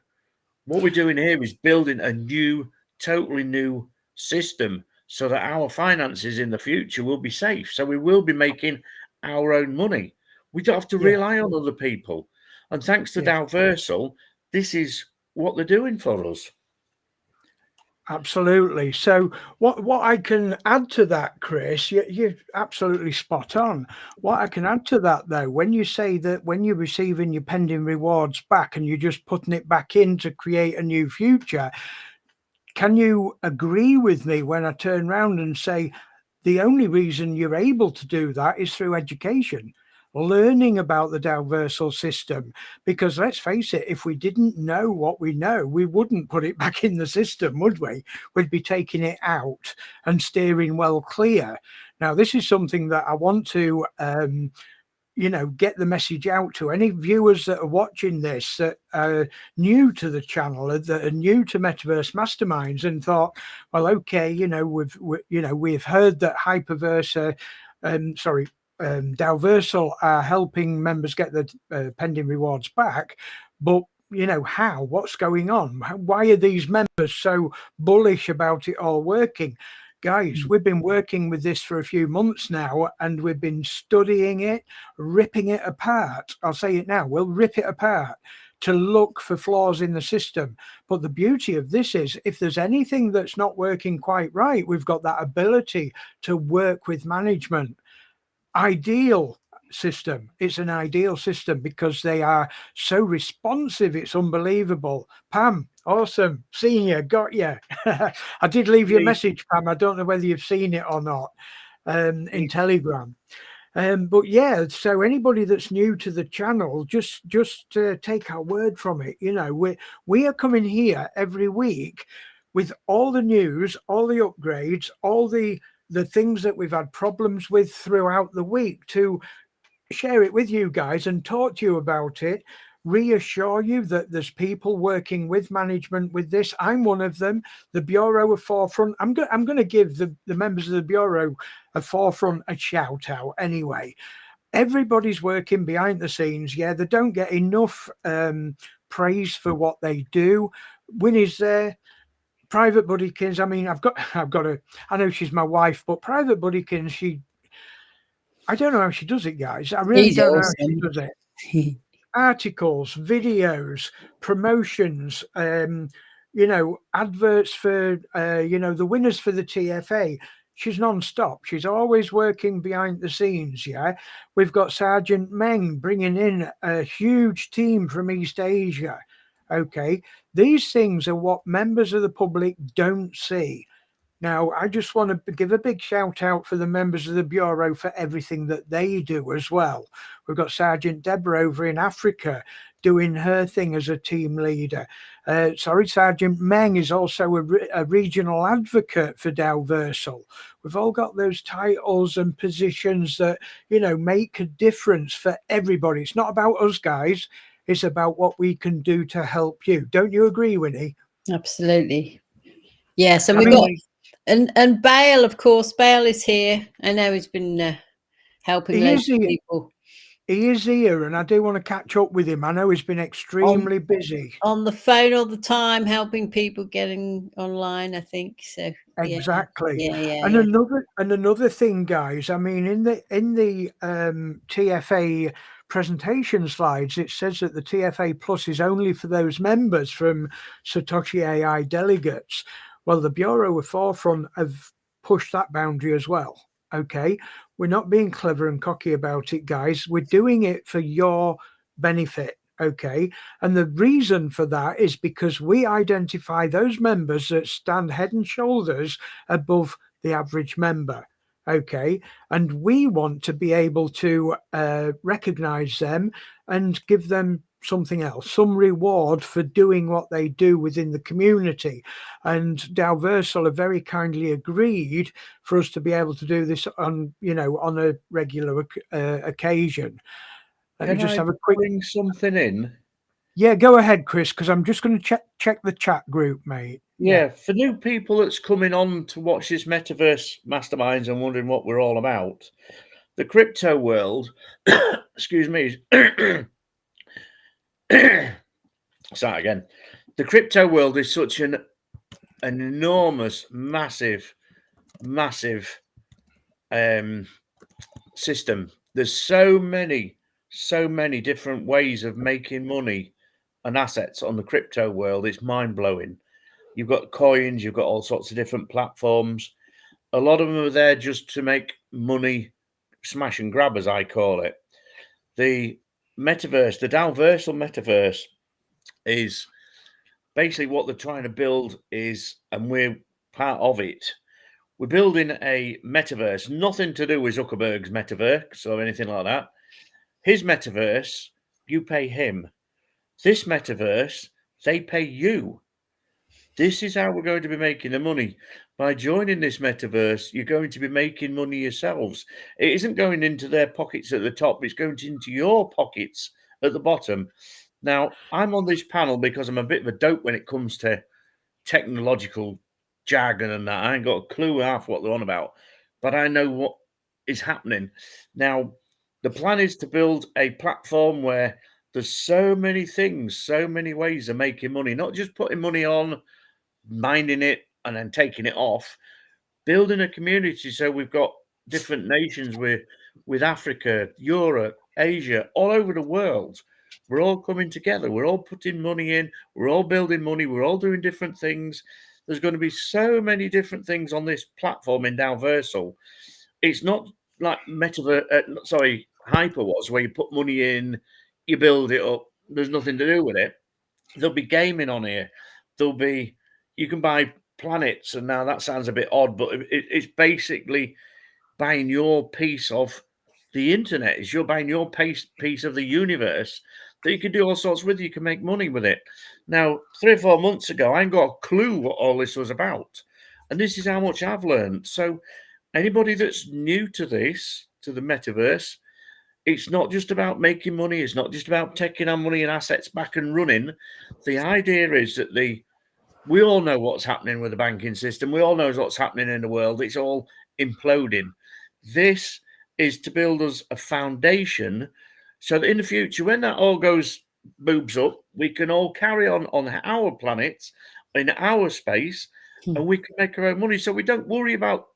What we're doing here is building a new totally new system so that our finances in the future will be safe. So we will be making our own money. We don't have to rely on other people. And thanks to Dalversal, this is what they're doing for us. Absolutely. So what I can add to that, Chris, you're absolutely spot on. What I can add to that, though, when you say that when you're receiving your pending rewards back and you're just putting it back in to create a new future, can you agree with me when I turn around and say the only reason you're able to do that is through education? Learning about the Dalversal system, because let's face it, if we didn't know what we know, we wouldn't put it back in the system, would we? We'd be taking it out and steering well clear. Now, this is something that I want to get the message out to any viewers that are watching this that are new to the channel, that are new to Metaverse Masterminds, and thought, well, okay, we've heard that Dalversal are helping members get the pending rewards back, but how? What's going on? Why are these members so bullish about it all working? Guys, we've been working with this for a few months now, and we've been studying it, ripping it apart. I'll say it now, we'll rip it apart to look for flaws in the system. But the beauty of this is, if there's anything that's not working quite right, we've got that ability to work with management. Ideal system. It's an ideal system because they are so responsive. It's unbelievable. Pam, awesome. Seen you, got you. I did leave you a message, Pam. I don't know whether you've seen it or not in Telegram. But yeah, so anybody that's new to the channel, just take our word from it. We are coming here every week with all the news, all the upgrades, all the things that we've had problems with throughout the week to share it with you guys and talk to you about it, reassure you that there's people working with management with this. I'm one of them. The Bureau of Forefront, I'm going to give the members of the Bureau of Forefront a shout out anyway. Everybody's working behind the scenes. Yeah, they don't get enough praise for what they do. Winnie's there. Private Buddykins, I mean, I've got I know she's my wife, but Private Buddykins, I don't know how she does it, guys. I really don't know how she does it. Articles, videos, promotions, adverts for, the winners for the TFA. She's non-stop. She's always working behind the scenes, yeah? We've got Sergeant Meng bringing in a huge team from East Asia. Okay, these things are what members of the public don't see. Now, I just want to give a big shout out for the members of the Bureau for everything that they do as well. We've got Sergeant Deborah over in Africa doing her thing as a team leader. Sergeant Meng is also a regional advocate for Dalversal. We've all got those titles and positions that, make a difference for everybody. It's not about us, guys. It's about what we can do to help you. Don't you agree, Winnie? Absolutely. Yes, and we've got and Bale, of course. Bale is here. I know he's been helping loads of people. He is here, and I do want to catch up with him. I know he's been extremely busy. On the phone all the time, helping people getting online, I think. So exactly. Yeah. Another thing, guys. I mean, in the TFA presentation slides, it says that the TFA Plus is only for those members from Satoshi AI delegates. Well, the Bureau of Forefront have pushed that boundary as well. Okay, we're not being clever and cocky about it, guys. We're doing it for your benefit. Okay, and the reason for that is because we identify those members that stand head and shoulders above the average member. Okay, and we want to be able to recognize them and give them something else, some reward for doing what they do within the community. And Dalversal have very kindly agreed for us to be able to do this on a regular occasion. Let me just have a quick bring something in. Yeah, go ahead, Chris, because I'm just going to check the chat group, mate. Yeah, for new people that's coming on to watch this Metaverse Masterminds and wondering what we're all about, the crypto world, excuse me, start again. The crypto world is such an an enormous, massive system. There's so many different ways of making money and assets on the crypto world. It's mind-blowing. You've got coins, you've got all sorts of different platforms. A lot of them are there just to make money, smash and grab, as I call it. The metaverse, the Dalversal metaverse, is basically what they're trying to build is, and we're part of it. We're building a metaverse, nothing to do with Zuckerberg's metaverse or anything like that. His metaverse, you pay him. This metaverse, they pay you. This is how we're going to be making the money. By joining this metaverse, you're going to be making money yourselves. It isn't going into their pockets at the top, it's going into your pockets at the bottom. Now, I'm on this panel because I'm a bit of a dope when it comes to technological jargon and that. I ain't got a clue half what they're on about, but I know what is happening. Now, the plan is to build a platform where there's so many things, so many ways of making money, not just putting money on, mining it, and then taking it off, building a community. So we've got different nations with Africa, Europe, Asia, all over the world. We're all coming together. We're all putting money in. We're all building money. We're all doing different things. There's going to be so many different things on this platform in Dalversal. It's not like Hyper was, where you put money in, you build it up. There's nothing to do with it. There'll be gaming on here. You can buy planets, and now that sounds a bit odd, but it's basically buying your piece of the internet. You're buying your piece of the universe that you can do all sorts with. You can make money with it. Now, 3 or 4 months ago, I ain't got a clue what all this was about, and this is how much I've learned. So anybody that's new to this, to the metaverse, it's not just about making money. It's not just about taking our money and assets back and running. The idea is that we all know what's happening with the banking system. We all know what's happening in the world. It's all imploding. This is to build us a foundation so that in the future, when that all goes boobs up, we can all carry on our planet, in our space, and we can make our own money. So we don't worry about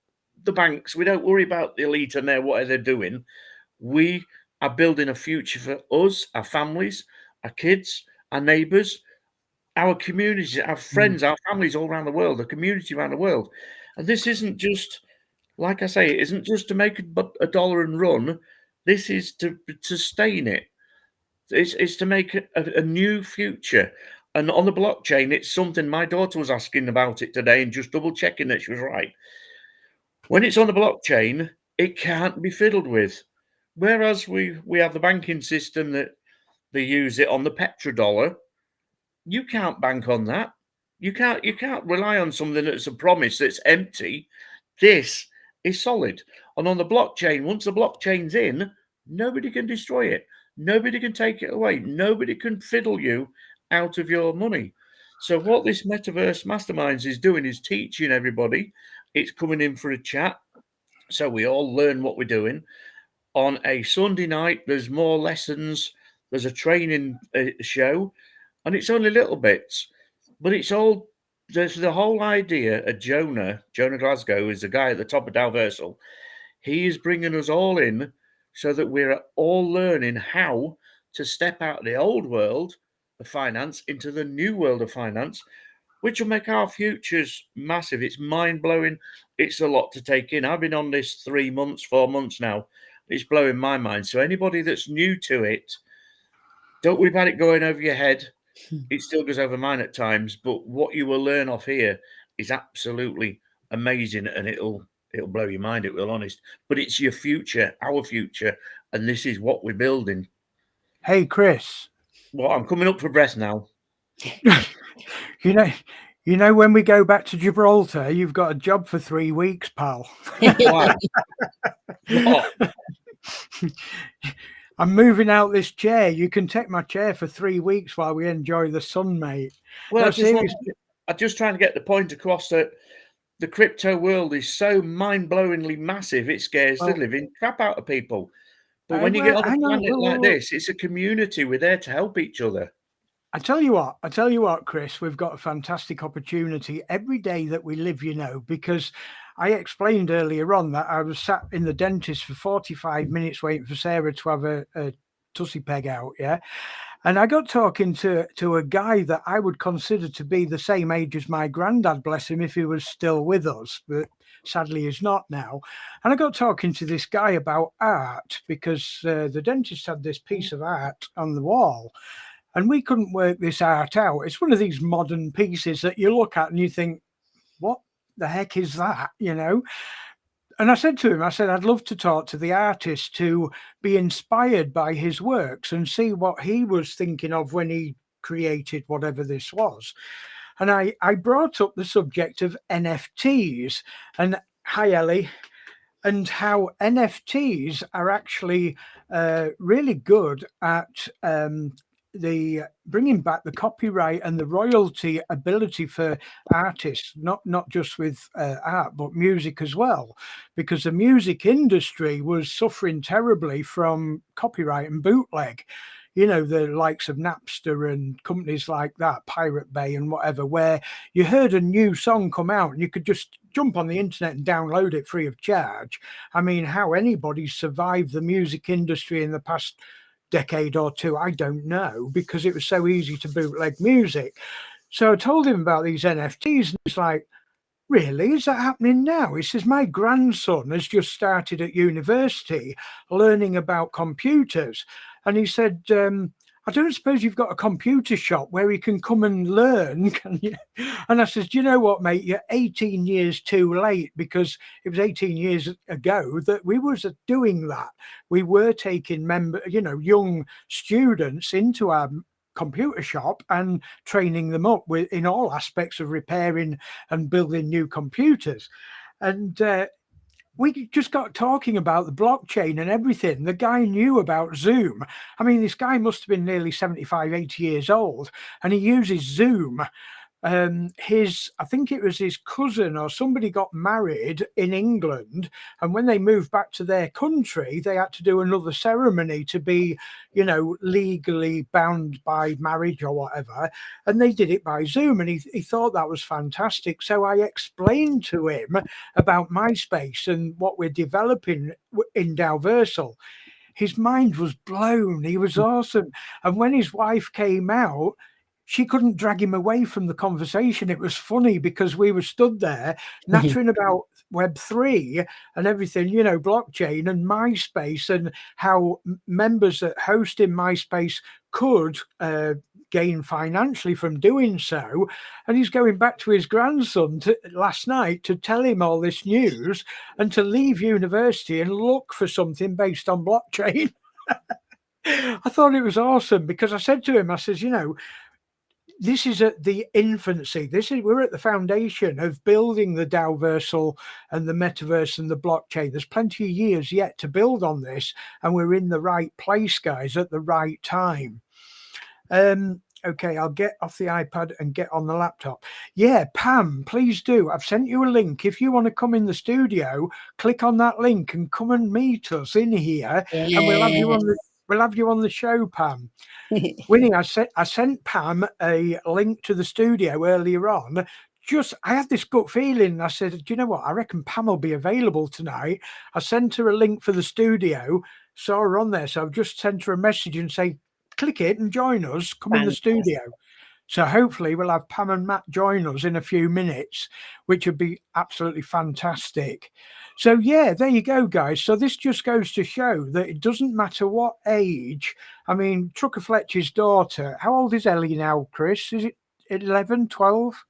the banks. We don't worry about the elite and what they're doing. We are building a future for us, our families, our kids, our neighbours, our communities, our friends, our families all around the world, the community around the world. And this isn't just, like I say, it isn't just to make a dollar and run. This is to sustain it. It's to make a new future. And on the blockchain, it's something my daughter was asking about it today and just double checking that she was right. When it's on the blockchain, it can't be fiddled with. Whereas we have the banking system that they use it on the petrodollar. You can't bank on that. You can't rely on something that's a promise that's empty. This is solid. And on the blockchain, once the blockchain's in, nobody can destroy it. Nobody can take it away. Nobody can fiddle you out of your money. So what this Metaverse Masterminds is doing is teaching everybody. It's coming in for a chat, so we all learn what we're doing. On a Sunday night, there's more lessons. There's a training show, and it's only little bits, but it's all, there's the whole idea of Jonah Glasgow is the guy at the top of Dalversal. He is bringing us all in so that we're all learning how to step out of the old world of finance into the new world of finance, which will make our futures massive. It's mind-blowing. It's a lot to take in. I've been on this 3 months, 4 months now. It's blowing my mind. So anybody that's new to it, don't worry about it going over your head. It still goes over mine at times, but what you will learn off here is absolutely amazing, and it'll blow your mind, it will, honest. But it's your future, our future, and this is what we're building. Hey, Chris. Well, I'm coming up for breath now. You know, when we go back to Gibraltar, you've got a job for 3 weeks, pal. Why? What? I'm moving out this chair. You can take my chair for 3 weeks while we enjoy the sun, mate. Well, I'm just trying to get the point across that the crypto world is so mind-blowingly massive, it scares the living crap out of people. But when you get on a planet like this, it's a community. We're there to help each other. I tell you what, Chris, we've got a fantastic opportunity every day that we live, because I explained earlier on that I was sat in the dentist for 45 minutes waiting for Sarah to have a tussie peg out, yeah? And I got talking to a guy that I would consider to be the same age as my granddad, bless him, if he was still with us, but sadly he's not now. And I got talking to this guy about art because the dentist had this piece of art on the wall. And we couldn't work this art out. It's one of these modern pieces that you look at and you think, what the heck is that? And I said to him, I'd love to talk to the artist to be inspired by his works and see what he was thinking of when he created whatever this was. And I brought up the subject of NFTs. And hi, Ellie. And how NFTs are actually really good at the bringing back the copyright and the royalty ability for artists, not just with art, but music as well, because the music industry was suffering terribly from copyright and bootleg. The likes of Napster and companies like that, Pirate Bay and whatever, where you heard a new song come out and you could just jump on the internet and download it free of charge. I mean, how anybody survived the music industry in the past decade or two, I don't know, because it was so easy to bootleg music. So I told him about these NFTs and he's like, really? Is that happening now? He says, my grandson has just started at university learning about computers. And he said, I don't suppose you've got a computer shop where he can come and learn, can you? And I says, do you know what, mate? You're 18 years too late, because it was 18 years ago that we was doing that. We were taking young students into our computer shop and training them up in all aspects of repairing and building new computers. And we just got talking about the blockchain and everything. The guy knew about Zoom. I mean, this guy must have been nearly 75, 80 years old, and he uses Zoom. I think it was his cousin or somebody got married in England, and when they moved back to their country, they had to do another ceremony to be, legally bound by marriage or whatever, and they did it by Zoom, and he thought that was fantastic. So I explained to him about MySpace and what we're developing in Dalversal. His mind was blown. He was awesome. And when his wife came out, she couldn't drag him away from the conversation. It was funny because we were stood there nattering about Web3 and everything, blockchain and MySpace, and how members that host in MySpace could gain financially from doing so. And he's going back to his grandson last night to tell him all this news and to leave university and look for something based on blockchain. I thought it was awesome because I said to him, I says, this is at the infancy. We're at the foundation of building the Dalversal and the metaverse and the blockchain. There's plenty of years yet to build on this, and we're in the right place, guys, at the right time. Okay, I'll get off the iPad and get on the laptop. Yeah, Pam, please do. I've sent you a link. If you want to come in the studio, click on that link and come and meet us in here, and we'll have you on the show, Pam. Winnie, I sent Pam a link to the studio earlier on. I had this gut feeling. I said, do you know what? I reckon Pam will be available tonight. I sent her a link for the studio, saw her on there. So I've just sent her a message and say, click it and join us. Come in the studio. So hopefully we'll have Pam and Matt join us in a few minutes, which would be absolutely fantastic. So yeah, there you go, guys. So this just goes to show that it doesn't matter what age. I mean, Trucker Fletcher's daughter, how old is Ellie now, Chris? Is it 11, 12?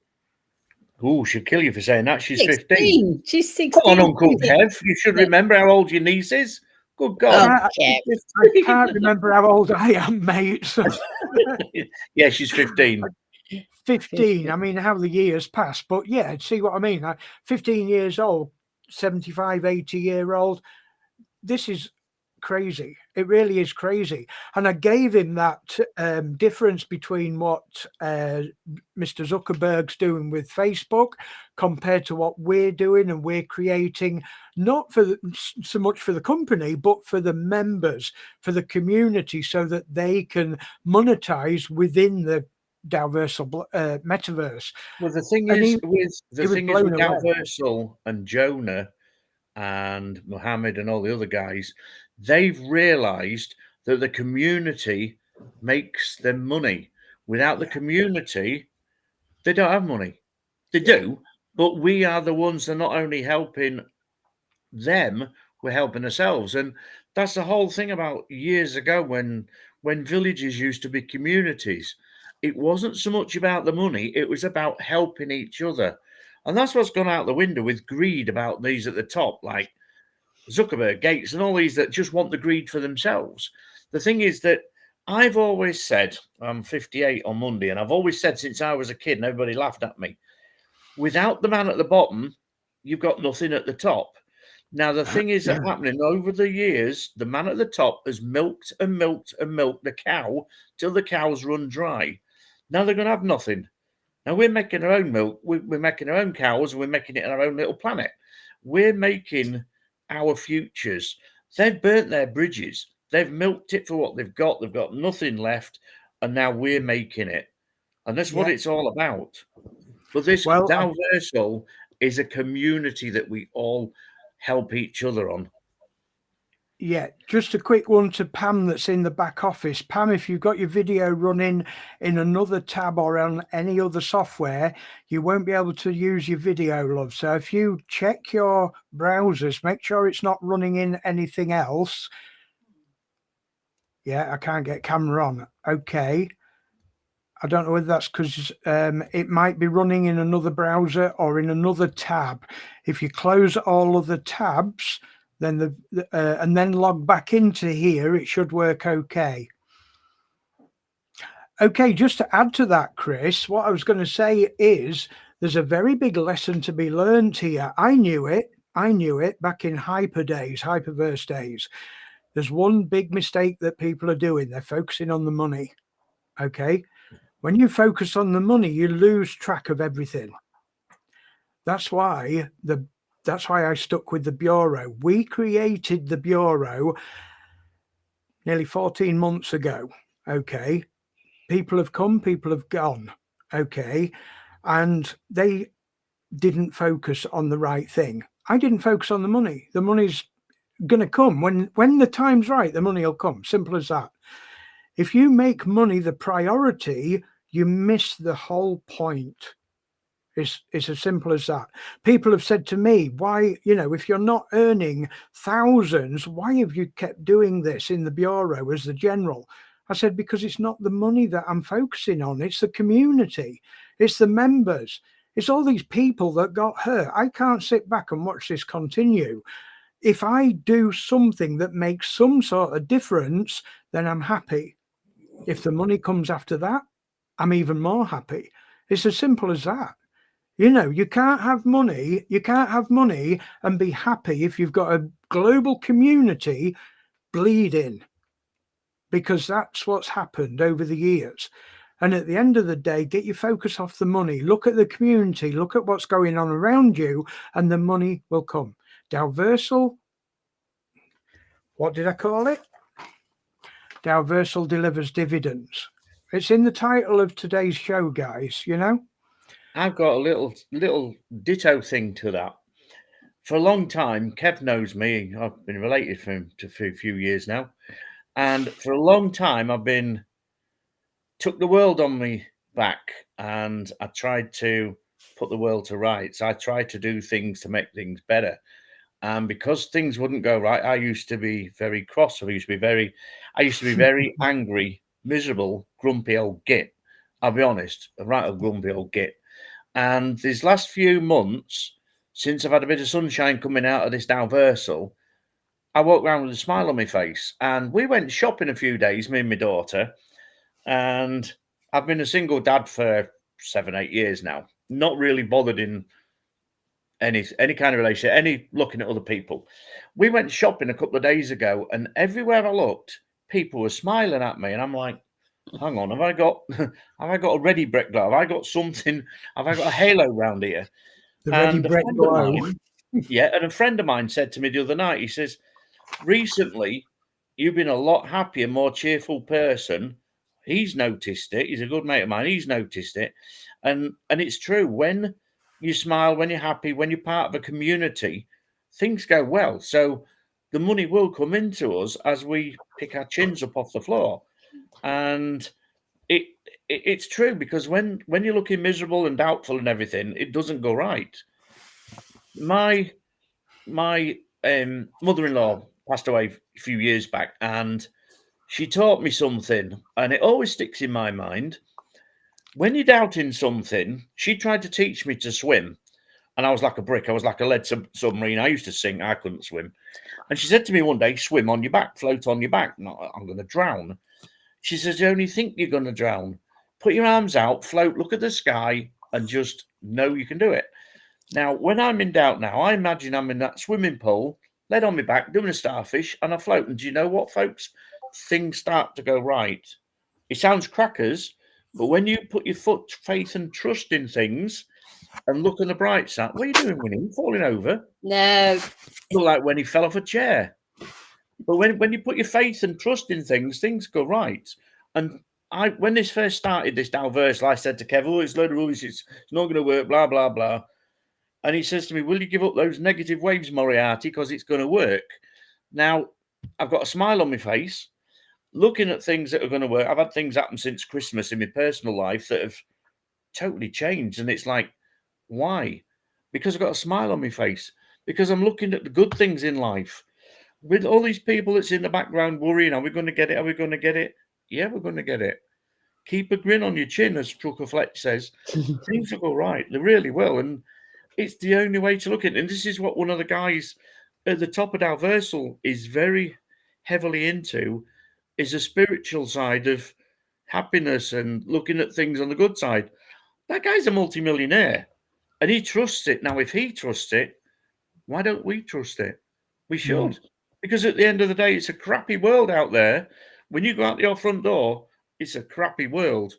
Oh, she'll kill you for saying that. She's 15. She's 16. Come on, Uncle Kev. You should remember how old your niece is. Good God. I can't remember how old I am, mate. So. Yeah, she's 15. 15. I mean, how the years pass. But yeah, see what I mean? 15 years old, 75, 80-year-old. This is crazy. It really is crazy. And I gave him that difference between what Mr. Zuckerberg's doing with Facebook compared to what we're doing, and we're creating, not for so much for the company, but for the members, for the community, so that they can monetize within the Dalversal metaverse. Well, the thing And is he with was blown away. Dalversal and Jonah and Mohammed and all the other guys, they've realized that the community makes them money. Without the community, they don't have money. They do, but we are the ones that are not only helping them, we're helping ourselves. And that's the whole thing about years ago when villages used to be communities. It wasn't so much about the money, it was about helping each other. And that's what's gone out the window with greed about these at the top, like Zuckerberg, Gates, and all these that just want the greed for themselves. The thing is that I've always said, I'm 58 on Monday, and I've always said since I was a kid, and everybody laughed at me, without the man at the bottom, you've got nothing at the top. Now, the thing is that happening over the years, the man at the top has milked and milked and milked the cow till the cows run dry. Now they're going to have nothing. Now we're making our own milk, we're making our own cows, and we're making it on our own little planet. We're making our futures. They've burnt their bridges. They've milked it for what they've got. They've got nothing left, and now we're making it. And that's what it's all about. But this Dalversal is a community that we all help each other on. Yeah, just a quick one to Pam that's in the back office. Pam, if you've got your video running in another tab or on any other software, you won't be able to use your video, love. So if you check your browsers, make sure it's not running in anything else. Yeah, I can't get camera on. Okay. I don't know whether that's because it might be running in another browser or in another tab. If you close all of the tabs, then and then log back into here, it should work okay. Okay, just to add to that, Chris, what I was going to say is there's a very big lesson to be learned here. I knew it back in Hyperverse days. There's one big mistake that people are doing. They're focusing on the money. Okay. When you focus on the money, you lose track of everything. That's why I stuck with the Bureau. We created the Bureau nearly 14 months ago. Okay. People have come, people have gone. Okay. And they didn't focus on the right thing. I didn't focus on the money. The money's going to come. When the time's right, the money will come. Simple as that. If you make money the priority, you miss the whole point. It's as simple as that. People have said to me, why, if you're not earning thousands, why have you kept doing this in the Bureau as the general? I said, because it's not the money that I'm focusing on. It's the community. It's the members. It's all these people that got hurt. I can't sit back and watch this continue. If I do something that makes some sort of difference, then I'm happy. If the money comes after that, I'm even more happy. It's as simple as that. You can't have money. You can't have money and be happy if you've got a global community bleeding, because that's what's happened over the years. And at the end of the day, get your focus off the money. Look at the community. Look at what's going on around you, and the money will come. Dalversal, what did I call it? Dalversal delivers dividends. It's in the title of today's show, guys, I've got a little ditto thing to that. For a long time, Kev knows me. I've been related to him for a few years now. And for a long time, took the world on me back, and I tried to put the world to rights. I tried to do things to make things better. And because things wouldn't go right, I used to be very cross. I used to be very angry, miserable, grumpy old git. I'll be honest, a right old grumpy old git. And these last few months, since I've had a bit of sunshine coming out of this Dalversal, I walked around with a smile on my face. And we went shopping a few days, me and my daughter. And I've been a single dad for 7-8 years now, not really bothered in any kind of relationship, any looking at other people. We went shopping a couple of days ago, and everywhere I looked, people were smiling at me, and I'm like, hang on, have I got a ready brick glow? Have I got something? Have I got a halo round here? The ready And a brick friend of glow. mine, and a friend of mine said to me the other night, he says, recently, you've been a lot happier, more cheerful person. He's noticed it. He's a good mate of mine. He's noticed it. And it's true. When you smile, when you're happy, when you're part of a community, things go well. So the money will come into us as we pick our chins up off the floor. And it's true, because when you're looking miserable and doubtful and everything, it doesn't go right. My mother-in-law passed away a few years back, and she taught me something, and it always sticks in my mind. When you're doubting something, she tried to teach me to swim, and I was like a brick. I was like a lead submarine. I used to sink. I couldn't swim. And she said to me one day, swim on your back, float on your back. No, I'm going to drown. She says, you only think you're going to drown. Put your arms out, float, look at the sky, and just know you can do it. Now, when I'm in doubt now, I imagine I'm in that swimming pool, lead on my back, doing a starfish, and I float. And do you know what, folks? Things start to go right. It sounds crackers, but when you put your faith and trust in things and look on the bright side, what are you doing, Winnie? Falling over? No. Look like when he fell off a chair. But when you put your faith and trust in things go right. And when this first started, this Dalverse, I said to Kev, oh, it's a load of rubbish, it's not going to work, blah, blah, blah. And he says to me, will you give up those negative waves, Moriarty, because it's going to work? Now, I've got a smile on my face, looking at things that are going to work. I've had things happen since Christmas in my personal life that have totally changed. And it's like, why? Because I've got a smile on my face, because I'm looking at the good things in life. With all these people that's in the background worrying, are we going to get it? Are we going to get it? Yeah, we're going to get it. Keep a grin on your chin, as Trucker Fletch says. Things will go right. They really will. And it's the only way to look at it. And this is what one of the guys at the top of Dalversal is very heavily into, is the spiritual side of happiness and looking at things on the good side. That guy's a multimillionaire and he trusts it. Now, if he trusts it, why don't we trust it? We should. Because at the end of the day, it's a crappy world out there. When you go out your front door, it's a crappy world.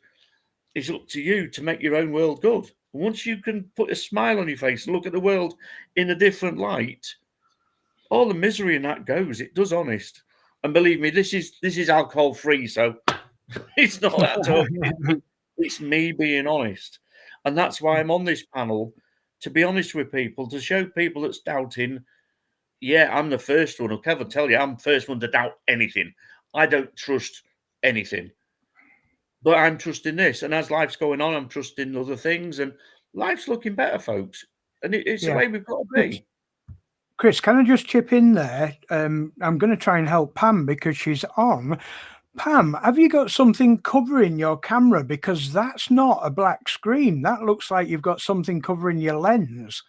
It's up to you to make your own world good. Once you can put a smile on your face and look at the world in a different light, all the misery in that goes. It does, honest. And believe me, this is alcohol free, so it's not that talking. It's me being honest. And that's why I'm on this panel, to be honest with people, to show people that's doubting. Yeah, I'm the first one. I'll Kevin tell you, I'm the first one to doubt anything. I don't trust anything. But I'm trusting this. And as life's going on, I'm trusting other things. And life's looking better, folks. And it's the way we've got to be. Chris, can I just chip in there? I'm going to try and help Pam because she's on. Pam, have you got something covering your camera? Because that's not a black screen. That looks like you've got something covering your lens.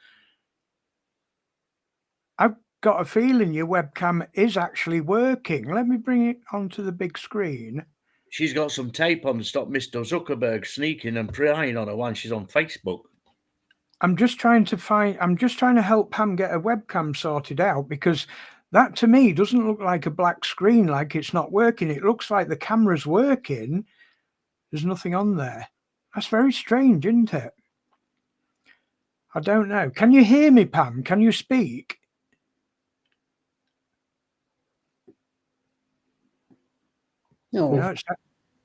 I've got a feeling your webcam is actually working. Let me bring it onto the big screen. She's got some tape on to stop Mr. Zuckerberg sneaking and prying on her while she's on Facebook. I'm just trying to help Pam get a webcam sorted out, because that to me doesn't look like a black screen, like it's not working. It looks like the camera's working. There's nothing on there. That's very strange, isn't it? I don't know. Can you hear me, Pam? Can you speak? No.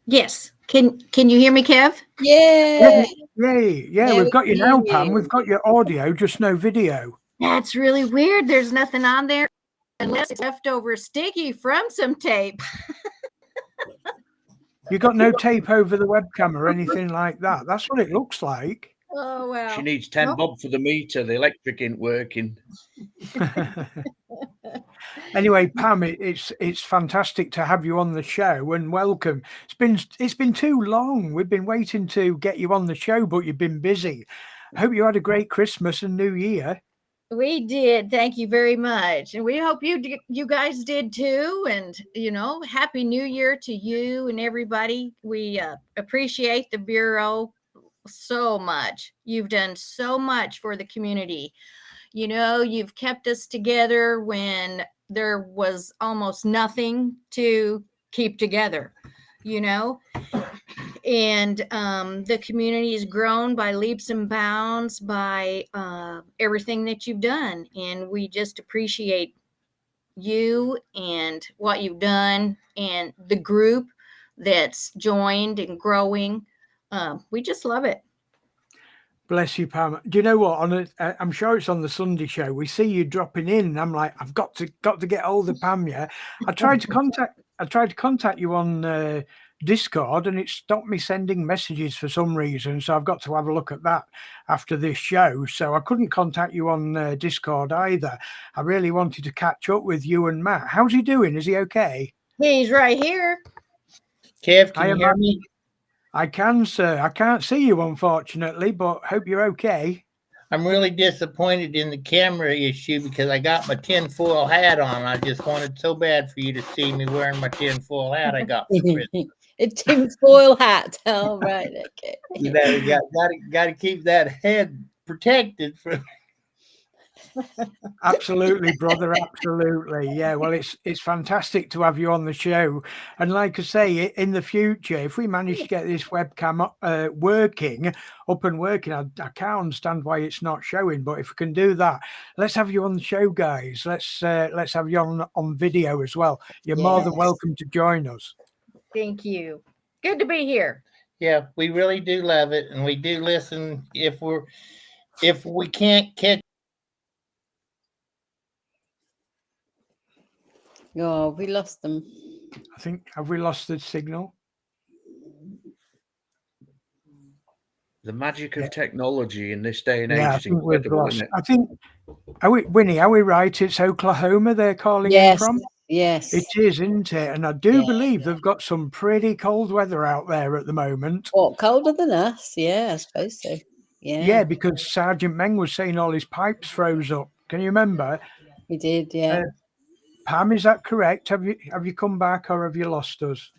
Yes. Can you hear me, Kev? Yeah. Yeah, we've got you now, Pam. We've got your audio, just no video. That's really weird. There's nothing on there unless it's leftover sticky from some tape. You got no tape over the webcam or anything like that? That's what it looks like. Oh, wow. She needs 10 bob for the meter. The electric ain't working. Anyway, Pam, it's fantastic to have you on the show, and welcome. It's been too long. We've been waiting to get you on the show, but you've been busy. I hope you had a great Christmas and New Year. We did. Thank you very much. And we hope you guys did too. And, Happy New Year to you and everybody. We appreciate the Bureau so much. You've done so much for the community. You know, you've kept us together when there was almost nothing to keep together, you know. And the community has grown by leaps and bounds by everything that you've done. And we just appreciate you and what you've done and the group that's joined and growing. We just love it. Bless you, Pam. Do you know what? I'm sure it's on the Sunday show. We see you dropping in, and I'm like, I've got to get hold of Pam. Yeah, I tried to contact you on Discord, and it stopped me sending messages for some reason. So I've got to have a look at that after this show. So I couldn't contact you on Discord either. I really wanted to catch up with you and Matt. How's he doing? Is he okay? He's right here. Kev, can you hear me? I can, sir. I can't see you, unfortunately, but hope you're okay. I'm really disappointed in the camera issue because I got my tinfoil hat on. I just wanted so bad for you to see me wearing my tinfoil hat I got for Christmas. A tinfoil hat. Oh, right. Okay. You know, you got to keep that head protected from. Absolutely, brother. Absolutely. Yeah. Well, it's fantastic to have you on the show. And like I say, in the future, if we manage to get this webcam up and working, I can't understand why it's not showing. But if we can do that, let's have you on the show, guys. Let's have you on video as well. You're more than welcome to join us. Thank you. Good to be here. Yeah, we really do love it, and we do listen. If we can't catch. Oh, we lost them. I think, have we lost the signal? The magic of technology in this day and age Yeah, is incredible, isn't it? I think, Winnie, are we right? It's Oklahoma they're calling in from? Yes. It is, isn't it? And I do believe they've got some pretty cold weather out there at the moment. What, colder than us? Yeah, I suppose so. Yeah. Yeah, because Sergeant Meng was saying all his pipes froze up. Can you remember? He did, yeah. Pam, is that correct? Have you come back or have you lost us?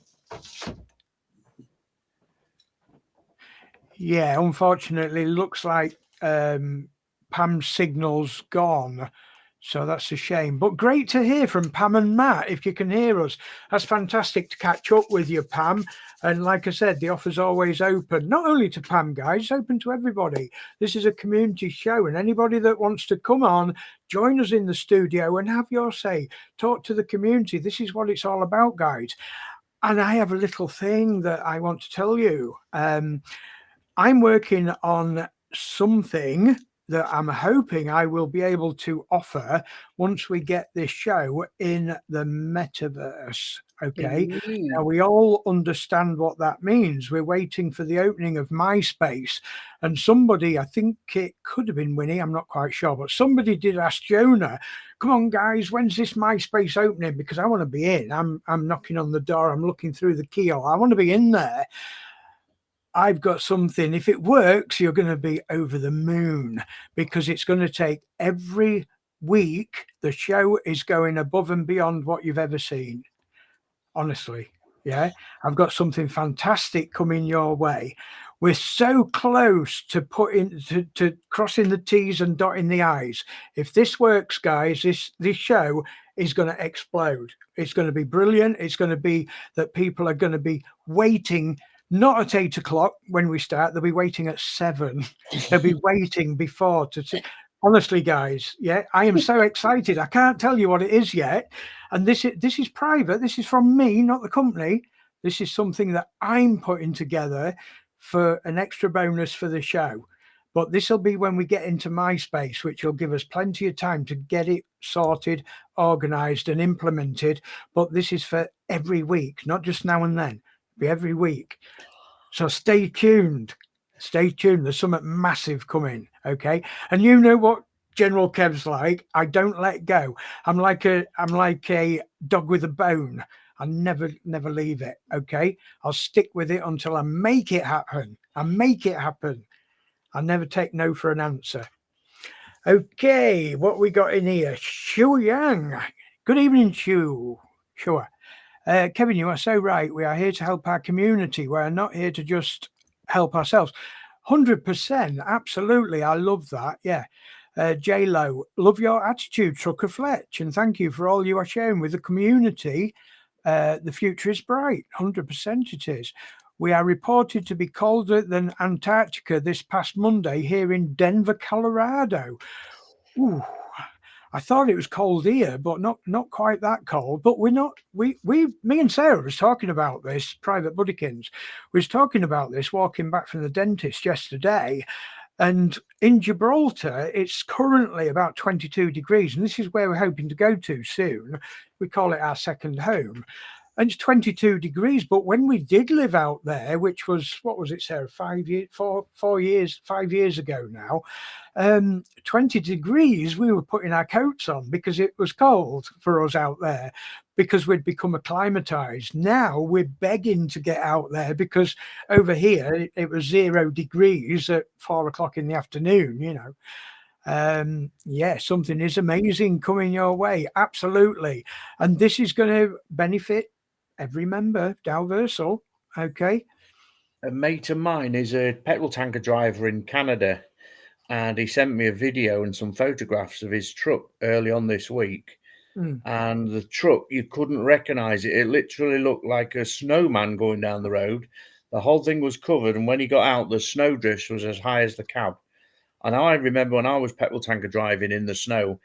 Yeah, unfortunately, looks like Pam's signal's gone. So that's a shame. But great to hear from Pam and Matt, if you can hear us. That's fantastic to catch up with you, Pam. And like I said, the offer's always open, not only to Pam, guys, it's open to everybody. This is a community show, and anybody that wants to come on, join us in the studio and have your say. Talk to the community. This is what it's all about, guys. And I have a little thing that I want to tell you. I'm working on something that I'm hoping I will be able to offer once we get this show in the metaverse. Okay. Now we all understand what that means. We're waiting for the opening of MySpace, and somebody, I think it could have been Winnie, I'm not quite sure, but somebody did ask Jonah, come on guys, when's this MySpace opening? Because I want to be in. I'm knocking on the door, I'm looking through the keyhole, I want to be in there. I've got something. If it works, you're going to be over the moon, because it's going to take every week. The show is going above and beyond what you've ever seen. Honestly. Yeah. I've got something fantastic coming your way. We're so close to to crossing the T's and dotting the I's. If this works, guys, this show is going to explode. It's going to be brilliant. It's going to be that people are going to be waiting. Not at 8 o'clock when we start. They'll be waiting at 7. They'll be waiting before honestly, guys. Yeah, I am so excited. I can't tell you what it is yet. And this is private. This is from me, not the company. This is something that I'm putting together for an extra bonus for the show. But this will be when we get into MySpace, which will give us plenty of time to get it sorted, organized and implemented. But this is for every week, not just now and then. Be every week. So stay tuned. Stay tuned. There's something massive coming. Okay. And you know what General Kev's like? I don't let go. I'm like a dog with a bone. I never leave it. Okay. I'll stick with it until I make it happen. I never take no for an answer. Okay. What we got in here? Shu Yang. Good evening, Shu. Sure. Kevin, you are so right. We are here to help our community. We are not here to just help ourselves. 100%. Absolutely. I love that. Yeah. J-Lo, love your attitude, Trucker Fletch, and thank you for all you are sharing with the community. The future is bright, 100% it is. We are reported to be colder than Antarctica this past Monday here in Denver, Colorado. Ooh, I thought it was cold here, but not quite that cold. But we're not. Me and Sarah was talking about this. Private Buddykins was talking about this walking back from the dentist yesterday. And in Gibraltar, it's currently about 22 degrees, and this is where we're hoping to go to soon. We call it our second home. And it's 22 degrees. But when we did live out there, which was, what was it, Sarah, 5 years ago now, 20 degrees, we were putting our coats on because it was cold for us out there, because we'd become acclimatized. Now we're begging to get out there because over here it was 0 degrees at 4 o'clock in the afternoon, you know. Yeah, something is amazing coming your way. Absolutely. And this is going to benefit every member, Dalversal. Okay. A mate of mine is a petrol tanker driver in Canada, and he sent me a video and some photographs of his truck early on this week. And the truck, you couldn't recognize it. It literally looked like a snowman going down the road. The whole thing was covered, and when he got out, the snowdrift was as high as the cab. And I remember when I was petrol tanker driving in the snow,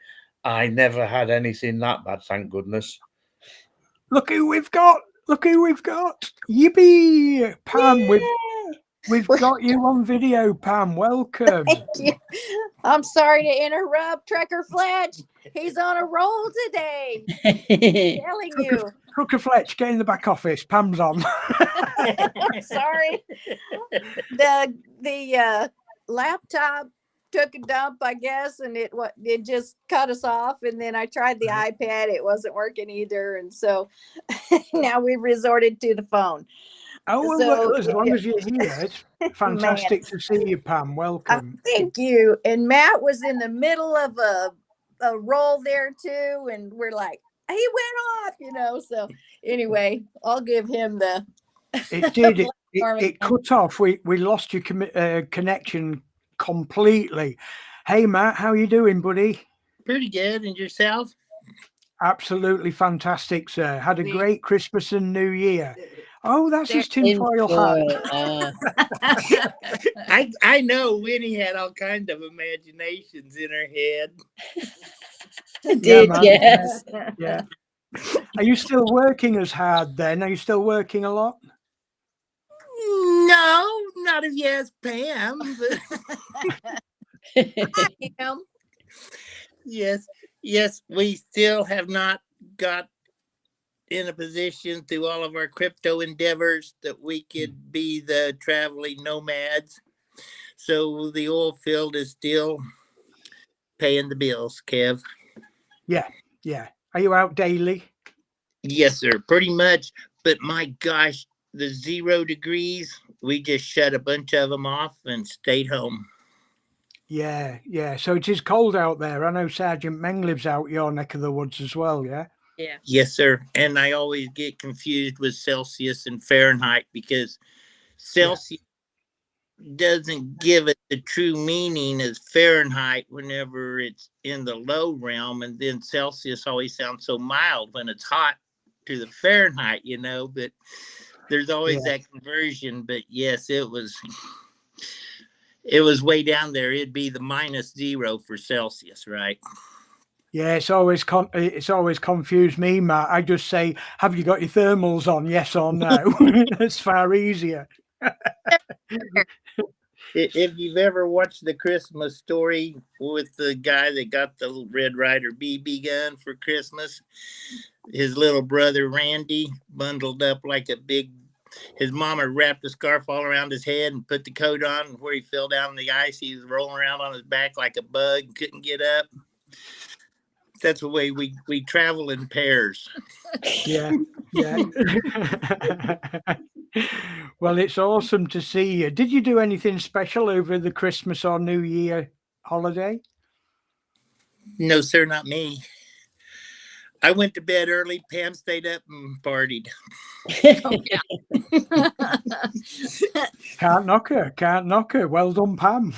I never had anything that bad, thank goodness. Look who we've got. Look who we've got. Yippee! Pam, we've got you on video, Pam. Welcome. Thank you. I'm sorry to interrupt, Trucker Fletch. He's on a roll today. Telling you. Trucker Fletch, get in the back office. Pam's on. Sorry. The laptop took a dump, I guess, and it just cut us off. And then I tried the iPad; it wasn't working either, and so now we've resorted to the phone. Oh, well, So, as long as you're here, it's fantastic to see you, Pam. Welcome. Thank you. And Matt was in the middle of a roll there too, and we're like, he went off, you know. So anyway, I'll give him the. It did. It cut off. We lost your connection completely. Hey, Matt, how you doing, buddy? Pretty good. And yourself? Absolutely fantastic, sir. Had a great Christmas and New Year. Oh, that's his tinfoil hat. I know Winnie had all kinds of imaginations in her head. I did, man. yes. Yeah. Are you still working as hard then? Are you still working a lot? No, not as yes, Pam. Him. Yes, we still have not got in a position through all of our crypto endeavors that we could be the traveling nomads. So the oil field is still paying the bills, Kev. Yeah. Are you out daily? Yes, sir, pretty much. But my gosh, the 0 degrees, we just shut a bunch of them off and stayed home. Yeah. So it is cold out there. I know Sergeant Meng lives out your neck of the woods as well, yeah? Yeah. Yes, sir. And I always get confused with Celsius and Fahrenheit because Celsius doesn't give it the true meaning as Fahrenheit whenever it's in the low realm. And then Celsius always sounds so mild when it's hot to the Fahrenheit, you know, but there's always that conversion. But yes, it was way down there. It'd be the -0 for Celsius, right? Yeah, it's always confused me, Matt. I just say, have you got your thermals on? Yes or no? It's far easier. If you've ever watched The Christmas Story with the guy that got the Red Ryder BB gun for Christmas, his little brother Randy bundled up like his mama wrapped a scarf all around his head and put the coat on, and where he fell down in the ice, he was rolling around on his back like a bug, couldn't get up. That's the way we travel in pairs. Yeah. Well, it's awesome to see you. Did you do anything special over the Christmas or New Year holiday? No, sir, not me. I went to bed early. Pam stayed up and partied. Oh, yeah. Can't knock her. Can't knock her. Well done, Pam.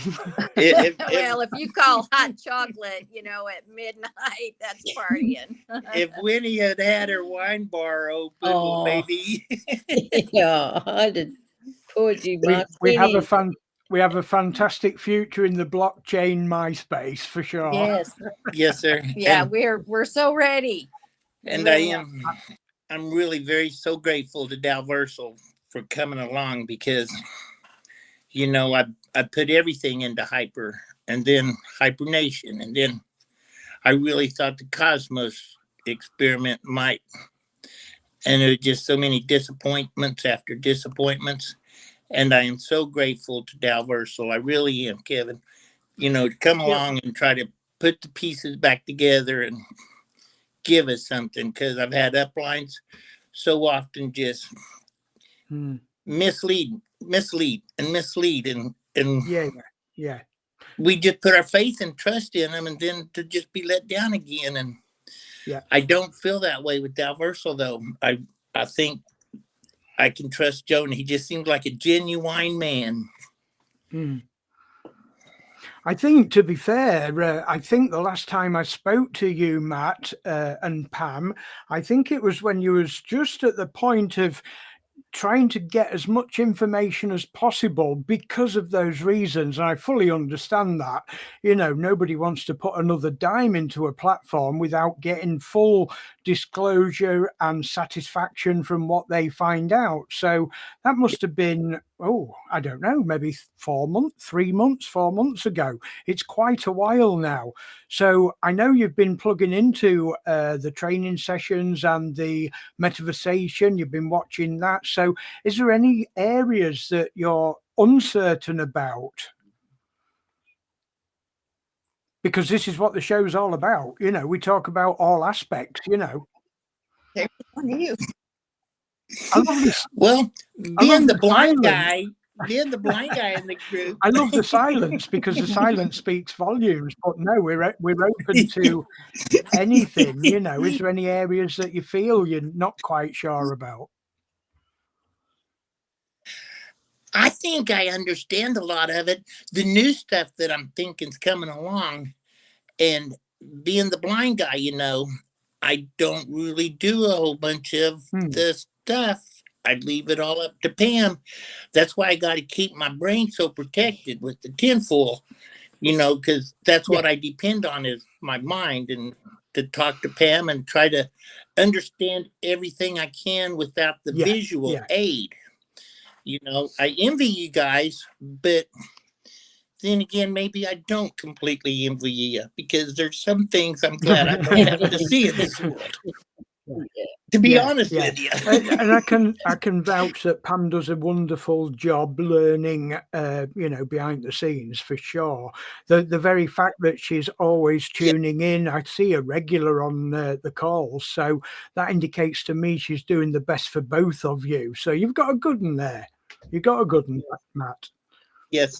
Well, if you call hot chocolate, at midnight, that's partying. If Winnie had had her wine bar open, well, Oh. maybe. Yeah, I did. Poor you, we have a Martini. we have a fantastic future in the blockchain MySpace for sure. Yes. Yes, sir. Yeah, And, we're so ready. and Really I'm really so grateful to Dalversal for coming along, because, I put everything into Hyper, and then Hypernation, and then I really thought the Cosmos experiment might, and there were just so many disappointments after disappointments. And I am so grateful to Dalversal. I really am, Kevin, to come along and try to put the pieces back together and give us something, because I've had uplines so often just mislead and yeah we just put our faith and trust in them, and then to just be let down again. And I don't feel that way with Dalversal, though. I think I can trust Jonah. He just seems like a genuine man. I think, to be fair, I think the last time I spoke to you, Matt, and Pam, I think it was when you was just at the point of trying to get as much information as possible because of those reasons. And I fully understand that. Nobody wants to put another dime into a platform without getting full disclosure and satisfaction from what they find out. So that must have been, I don't know, maybe 4 months ago. It's quite a while now. So I know you've been plugging into the training sessions and the Metaversation. You've been watching that. So is there any areas that you're uncertain about? Because this is what the show's all about. We talk about all aspects, on you. I love this. Well, being the blind guy in the group. I love the silence, because the silence speaks volumes. But no, we're open to anything. Is there any areas that you feel you're not quite sure about? I think I understand a lot of it. The new stuff that I'm thinking's coming along, and being the blind guy, I don't really do a whole bunch of the stuff. I leave it all up to Pam. That's why I got to keep my brain so protected with the tinfoil, because that's what I depend on, is my mind, and to talk to Pam and try to understand everything I can without the visual aid. I envy you guys, but then again, maybe I don't completely envy you, because there's some things I'm glad I don't have to see in this world. To be honest with you. And I can vouch that Pam does a wonderful job learning, behind the scenes, for sure. The very fact that she's always tuning in, I see her regular on the calls, so that indicates to me she's doing the best for both of you. So you've got a good one there. You got a good one, Matt. Yes.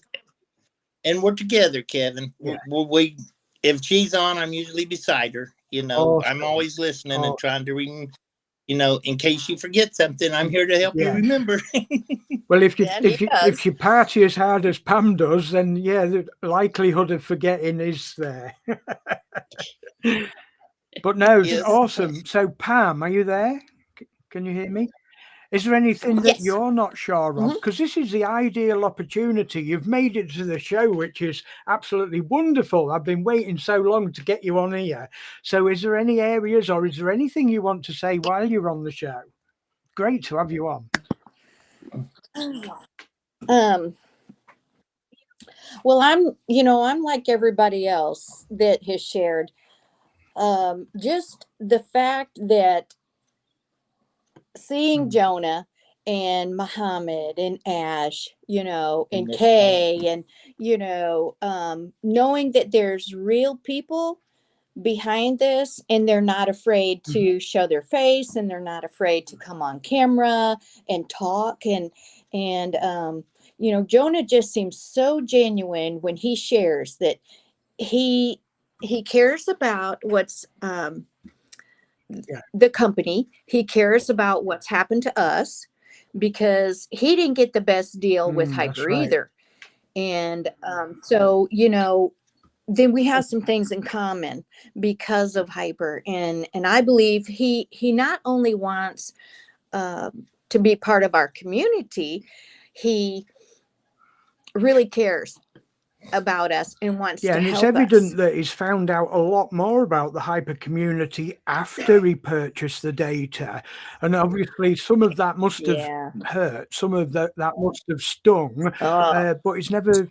And we're together, Kevin. We if she's on, I'm usually beside her. Awesome. I'm always listening and trying to read, in case you forget something, I'm here to help you remember. Well, if you party as hard as Pam does, then the likelihood of forgetting is there. But no, it's awesome. So Pam, are you there? Can you hear me? Is there anything that you're not sure of? Because this is the ideal opportunity. You've made it to the show, which is absolutely wonderful. I've been waiting so long to get you on here. So is there any areas, or is there anything you want to say while you're on the show? Great to have you on. Well, I'm like everybody else that has shared. Just the fact that seeing Jonah and Muhammad and Ash, and Kay, and, knowing that there's real people behind this, and they're not afraid to show their face, and they're not afraid to come on camera and talk. And Jonah just seems so genuine when he shares that he cares about what's the company. He cares about what's happened to us because he didn't get the best deal with that's Hyper right. either. And so, you know, then we have some things in common because of Hyper. And I believe he not only wants to be part of our community, he really cares about us and wants Yeah, to and it's help us. evident that he's found out a lot more about the hyper community after he purchased the data. And obviously some of that must have Yeah. hurt, some of that must have stung, Oh, but he's never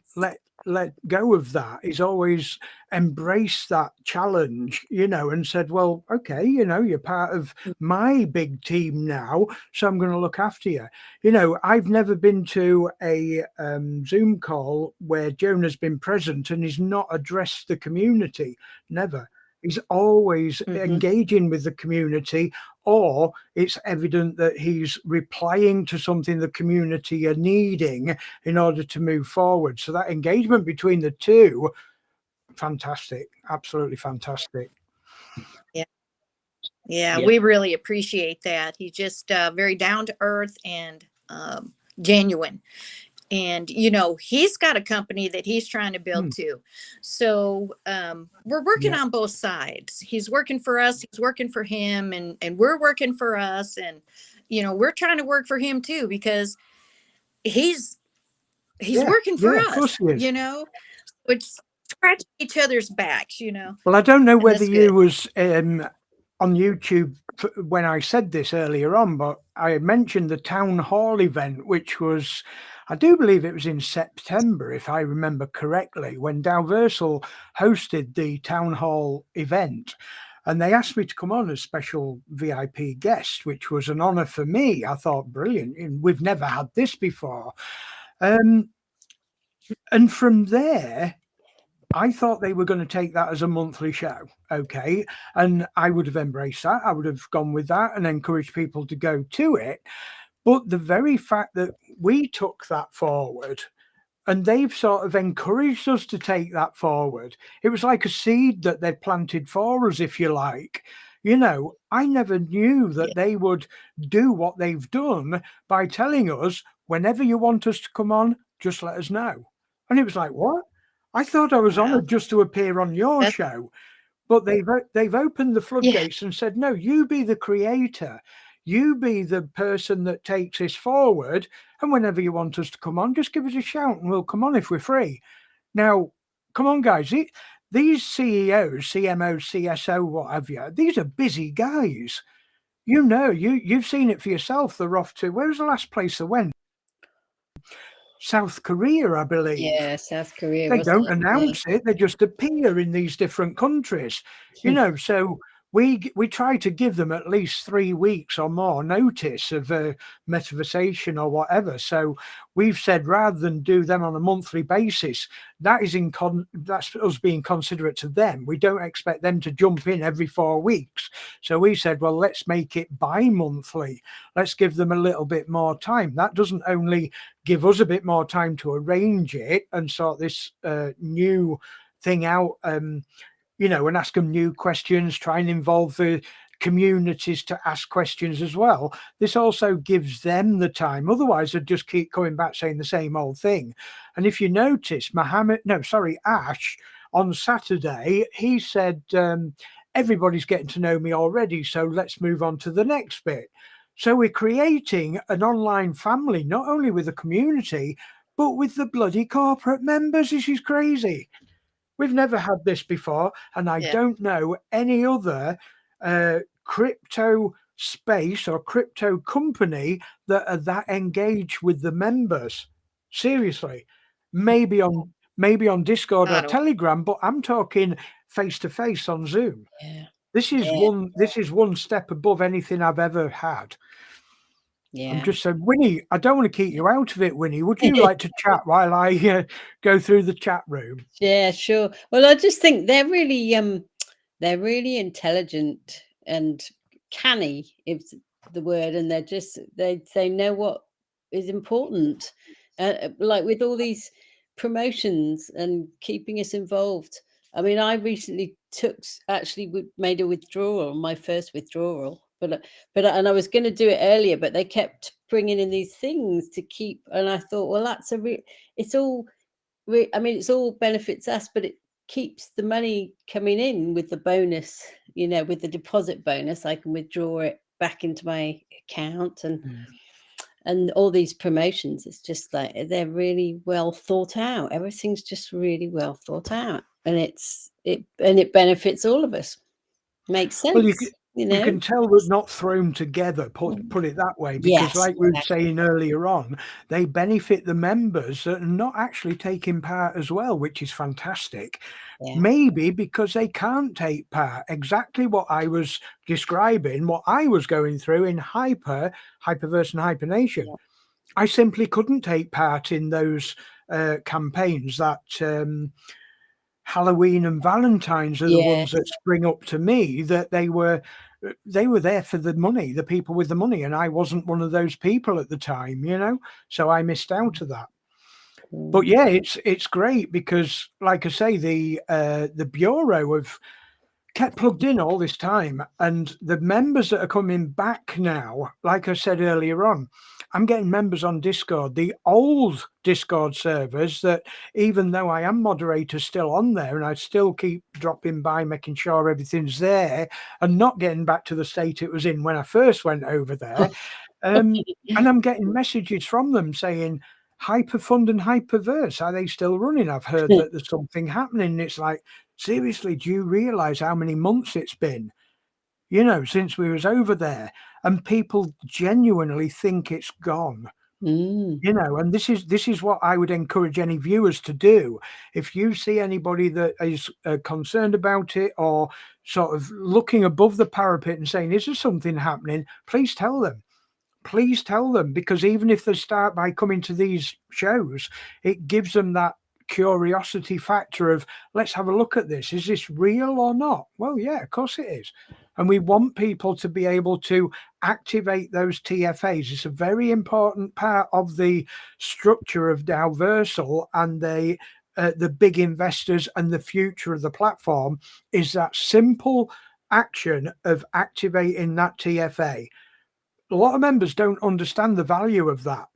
let go of that. He's always embraced that challenge, you know, and said, well, okay, you know, you're part of my big team now, so I'm going to look after you. You know, I've never been to a Zoom call where Jonah's been present and he's not addressed the community. Never. He's always engaging with the community, or it's evident that he's replying to something the community are needing in order to move forward. So that engagement between the two, fantastic, absolutely fantastic. yeah, we really appreciate that. He's just very down to earth and genuine. And, you know, he's got a company that he's trying to build too. So we're working on both sides. He's working for us, he's working for him, and we're working for us. And, you know, we're trying to work for him too, because he's working for Of course us, he is. you know, it's scratching each other's backs, you know. Well, I don't know whether that's you good. was on YouTube when I said this earlier on, but I mentioned the town hall event, which was, I do believe it was in September, if I remember correctly, when Dalversal hosted the town hall event. And they asked me to come on as special VIP guest, which was an honor for me. I thought, brilliant. We've never had this before. And from there, I thought they were going to take that as a monthly show. Okay. And I would have embraced that. I would have gone with that and encouraged people to go to it. But the very fact that we took that forward and they've sort of encouraged us to take that forward, it was like a seed that they planted for us, if you like. You know, I never knew that they would do what they've done by telling us, whenever you want us to come on, just let us know. And it was like, what? I thought I was honored just to appear on your show. But they've opened the floodgates and said, no, you be the creator. You be the person that takes this forward. And whenever you want us to come on, just give us a shout and we'll come on if we're free. Now, come on, guys. These CEOs, CMOs, CSO, what have you, these are busy guys. You know, you've seen it for yourself. They're off to, where was the last place they went? South Korea, I believe. Yeah, South Korea. They don't announce it; they just appear in these different countries. You know, so we try to give them at least 3 weeks or more notice of a metaversation or whatever. So we've said, rather than do them on a monthly basis, that's us being considerate to them. We don't expect them to jump in every 4 weeks. So we said, well, let's make it bi-monthly. Let's give them a little bit more time. That doesn't only give us a bit more time to arrange it and sort this new thing out, you know, and ask them new questions, try and involve the communities to ask questions as well. This also gives them the time. Otherwise, they'd just keep coming back saying the same old thing. And if you notice, Ash, on Saturday, he said, everybody's getting to know me already, so let's move on to the next bit. So we're creating an online family, not only with the community, but with the bloody corporate members. This is crazy. We've never had this before, and I don't know any other crypto space or crypto company that are that engaged with the members. Seriously, maybe on Discord or Telegram, but I'm talking face to face on Zoom. This is one step above anything I've ever had. I'm just saying, Winnie, I don't want to keep you out of it, Winnie. Would you like to chat while I go through the chat room? Yeah, sure. Well, I just think they're really intelligent and canny, if the word, and they know what is important. Like with all these promotions and keeping us involved. I mean, I recently made a withdrawal, my first withdrawal, and I was going to do it earlier, but they kept bringing in these things to keep, and I thought, well, it's all, I mean, it's all benefits us, but it keeps the money coming in with the bonus, with the deposit bonus. I can withdraw it back into my account, and all these promotions. It's just like they're really well thought out. Everything's just really well thought out, and it benefits all of us. Makes sense. Well, you can tell we're not thrown together, put it that way, because Yes, like we were saying earlier on, they benefit the members that are not actually taking part as well, which is fantastic. Yeah. Maybe because they can't take part. Exactly what I was describing, what I was going through in Hyperverse and Hypernation. Yeah. I simply couldn't take part in those campaigns. That Halloween and Valentine's are the ones that spring up to me, that they were there for the money, the people with the money, and I wasn't one of those people at the time, so I missed out of that. But yeah, it's great because, like I say, the Bureau have kept plugged in all this time, and the members that are coming back now, like I said earlier on, I'm getting members on Discord, the old Discord servers that, even though I am moderator still on there and I still keep dropping by, making sure everything's there and not getting back to the state it was in when I first went over there. And I'm getting messages from them saying, Hyperfund and Hyperverse, are they still running? I've heard that there's something happening. It's like, seriously, do you realize how many months it's been, since we was over there? And people genuinely think it's gone. And this is what I would encourage any viewers to do. If you see anybody that is concerned about it, or sort of looking above the parapet and saying, is there something happening? Please tell them. Please tell them, because even if they start by coming to these shows, it gives them that curiosity factor of, let's have a look at this. Is this real or not? Well, yeah, of course it is. And we want people to be able to activate those TFAs. It's a very important part of the structure of Dalversal and the big investors and the future of the platform, is that simple action of activating that TFA. A lot of members don't understand the value of that.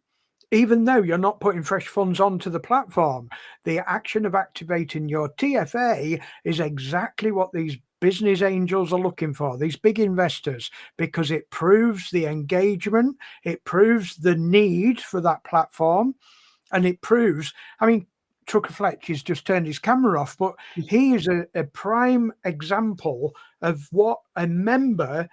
Even though you're not putting fresh funds onto the platform, the action of activating your TFA is exactly what these business angels are looking for, these big investors, because it proves the engagement, it proves the need for that platform, and it proves, I mean, Trucker Fletch has just turned his camera off, but he is a prime example of what a member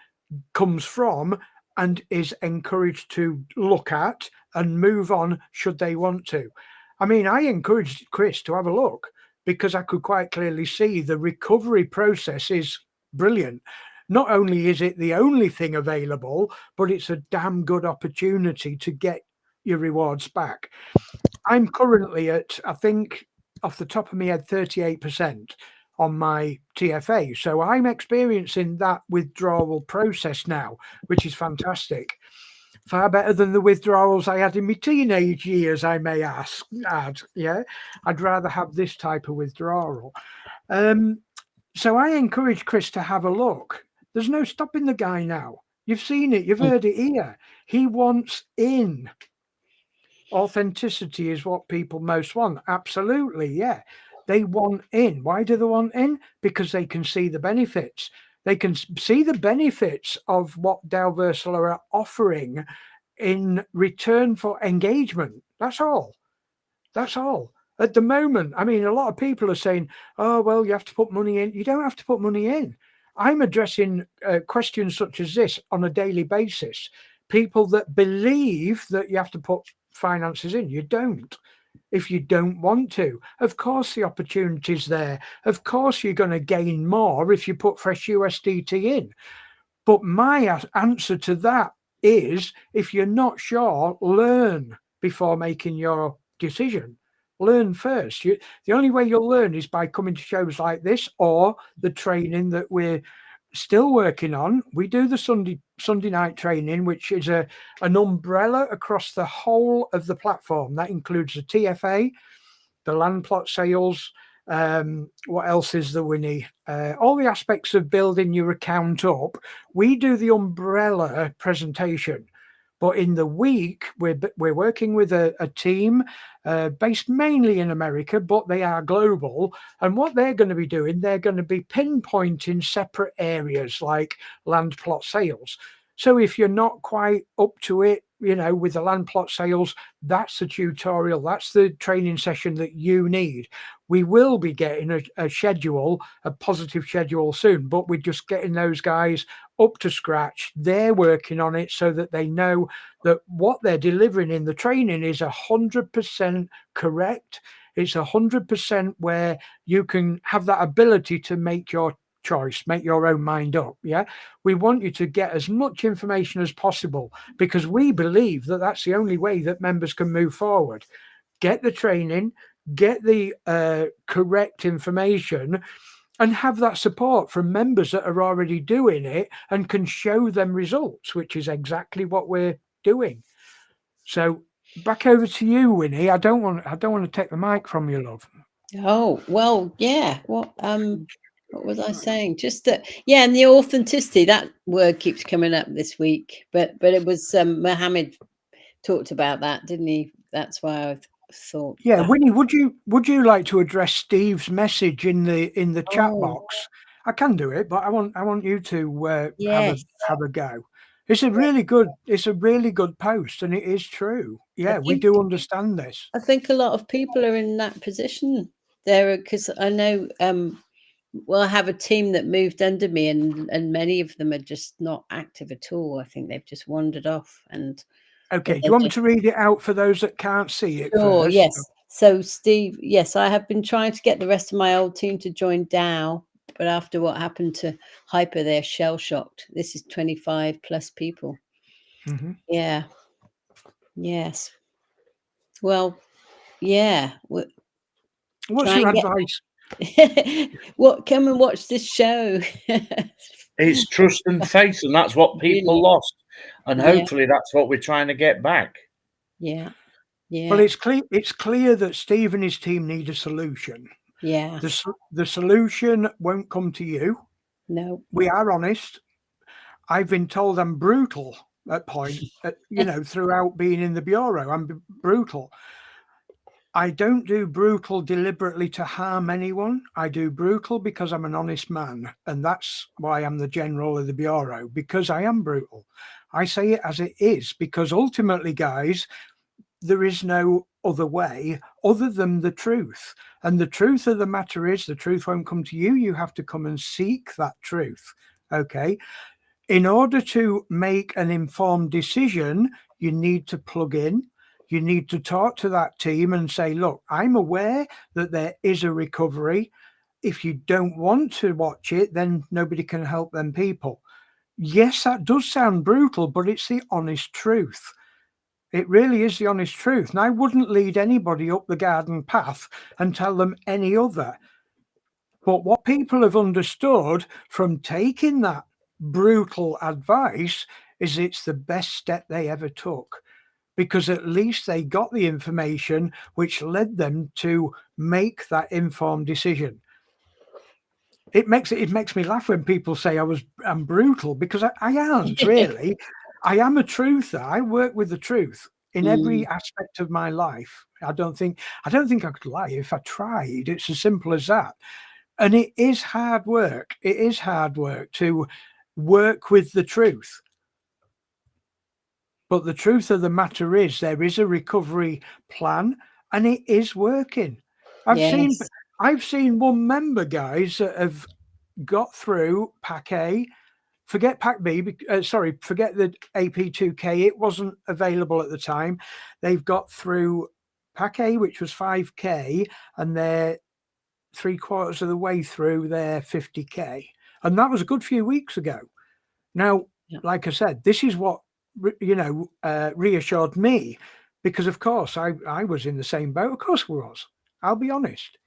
comes from and is encouraged to look at and move on should they want to. I mean, I encouraged Chris to have a look because I could quite clearly see the recovery process is brilliant. Not only is it the only thing available, but it's a damn good opportunity to get your rewards back. I'm currently at, I think, off the top of my head, 38% on my TFA. So I'm experiencing that withdrawal process now, which is fantastic. Far better than the withdrawals I had in my teenage years, I may add. Yeah, I'd rather have this type of withdrawal. So I encourage Chris to have a look. There's no stopping the guy now. You've seen it. You've heard it here. He wants in. Authenticity is what people most want. Absolutely, yeah. They want in. Why do they want in? Because they can see the benefits. They can see the benefits of what Dalversal are offering in return for engagement. That's all. That's all. At the moment, I mean, a lot of people are saying, oh, well, you have to put money in. You don't have to put money in. I'm addressing questions such as this on a daily basis. People that believe that you have to put finances in. You don't. If you don't want to, of course the opportunity's there. Of course you're going to gain more if you put fresh USDT in. But my answer to that is, if you're not sure, learn before making your decision. Learn first. The only way you'll learn is by coming to shows like this or the training that we're still working on. We do the Sunday night training, which is an umbrella across the whole of the platform. That includes the TFA, the land plot sales, What else is there, Winnie? All the aspects of building your account up. We do the umbrella presentation, but in the week we're working with a team based mainly in America, but they are global. And what they're going to be doing, they're going to be pinpointing separate areas like land plot sales. So if you're not quite up to it, with the land plot sales, that's the tutorial, that's the training session that you need. We will be getting a schedule, a positive schedule soon, but we're just getting those guys up to scratch. They're working on it so that they know that what they're delivering in the training is 100% correct. It's 100% where you can have that ability to make your choice, make your own mind up. Yeah, we want you to get as much information as possible, because we believe that that's the only way that members can move forward. Get the training, get the correct information, and have that support from members that are already doing it and can show them results, which is exactly what we're doing. So back over to you, Winnie. I don't want to take the mic from you, love. Oh, well, yeah. What was I saying? Just that, yeah, and the authenticity, that word keeps coming up this week. But it was Mohammed talked about that, didn't he? That's why I thought. Yeah, Winnie, would you like to address Steve's message in the chat box? I can do it, but I want you to Yes. have a go. It's a really good post, and it is true. Yeah, we think- do understand this. I think a lot of people are in that position there, because I know well, I have a team that moved under me, and many of them are just not active at all. I think they've just wandered off. And Okay, do you want me to read it out for those that can't see it first? Yes. So Steve, yes, I have been trying to get the rest of my old team to join DAO, but after what happened to Hyper, they're shell shocked. This is 25 plus people. Mm-hmm. Yeah. Yes. Well, yeah. What's your advice? Come and watch this show. It's trust and faith, and that's what people lost. And hopefully that's what we're trying to get back. Yeah. Yeah. Well, it's clear that Steve and his team need a solution. Yeah. The solution won't come to you. No. We are honest. I've been told I'm brutal at point, throughout being in the bureau. I'm brutal. I don't do brutal deliberately to harm anyone. I do brutal because I'm an honest man. And that's why I'm the general of the bureau, because I am brutal. I say it as it is, because ultimately, guys, there is no other way other than the truth. And the truth of the matter is, the truth won't come to you. You have to come and seek that truth. Okay. In order to make an informed decision, you need to plug in. You need to talk to that team and say, look, I'm aware that there is a recovery. If you don't want to watch it, then nobody can help them people. Yes, that does sound brutal, but it's the honest truth. It really is the honest truth. And I wouldn't lead anybody up the garden path and tell them any other. But what people have understood from taking that brutal advice is it's the best step they ever took, because at least they got the information which led them to make that informed decision. It makes me laugh when people say I'm brutal, because I aren't really. I am a truther. I work with the truth in every aspect of my life. I don't think I could lie if I tried. It's as simple as that. And it is hard work. It is hard work to work with the truth. But the truth of the matter is, there is a recovery plan, and it is working. I've seen one member, guys, that have got through Pack A. Forget Pack B. Forget the AP2K. It wasn't available at the time. They've got through Pack A, which was 5K, and they're 3/4 of the way through their 50K. And that was a good few weeks ago. Now, like I said, this is what reassured me, because of course I was in the same boat. Of course I was. I'll be honest.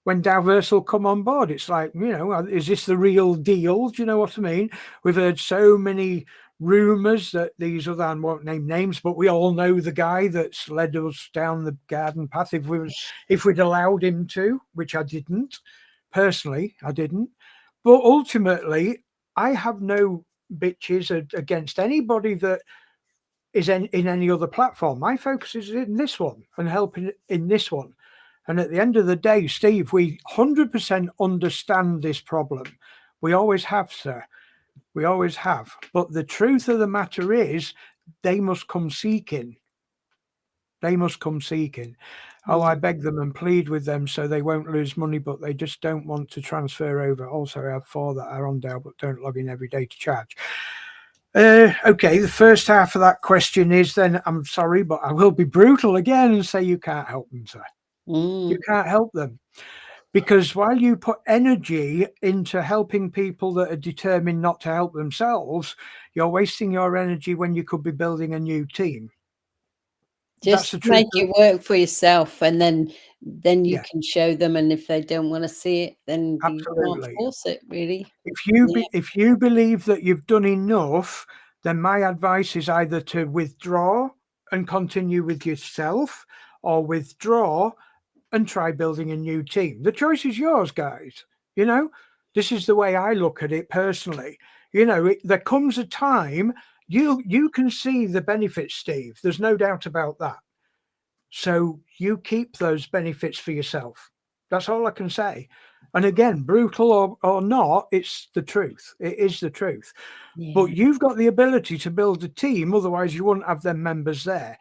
When Metaverse will come on board, it's like, is this the real deal? Do you know what I mean? We've heard so many rumours that these other, I won't name names, but we all know the guy that's led us down the garden path if we'd allowed him to, which I didn't. Personally, I didn't. But ultimately, I have no bitches against anybody that is in any other platform. My focus is in this one and helping in this one. And at the end of the day, Steve, we 100% understand this problem. We always have, sir. We always have. But the truth of the matter is, they must come seeking. They must come seeking. Oh, I beg them and plead with them so they won't lose money, but they just don't want to transfer over. Also, I have 4 that are on there but don't log in every day to charge. Okay, the first half of that question is then, I'm sorry, but I will be brutal again and say you can't help them, sir. You can't help them. Because while you put energy into helping people that are determined not to help themselves, you're wasting your energy when you could be building a new team. Just make it work for yourself, and then you can show them. And if they don't want to see it, then you can't force it, really. If you believe that you've done enough, then my advice is either to withdraw and continue with yourself, or withdraw and try building a new team. The choice is yours, guys. You know, this is the way I look at it personally. You know, there comes a time you can see the benefits, Steve. There's no doubt about that. So you keep those benefits for yourself. That's all I can say. And again, brutal or not, it's the truth. It is the truth. Yeah. But you've got the ability to build a team. Otherwise, you wouldn't have them members there.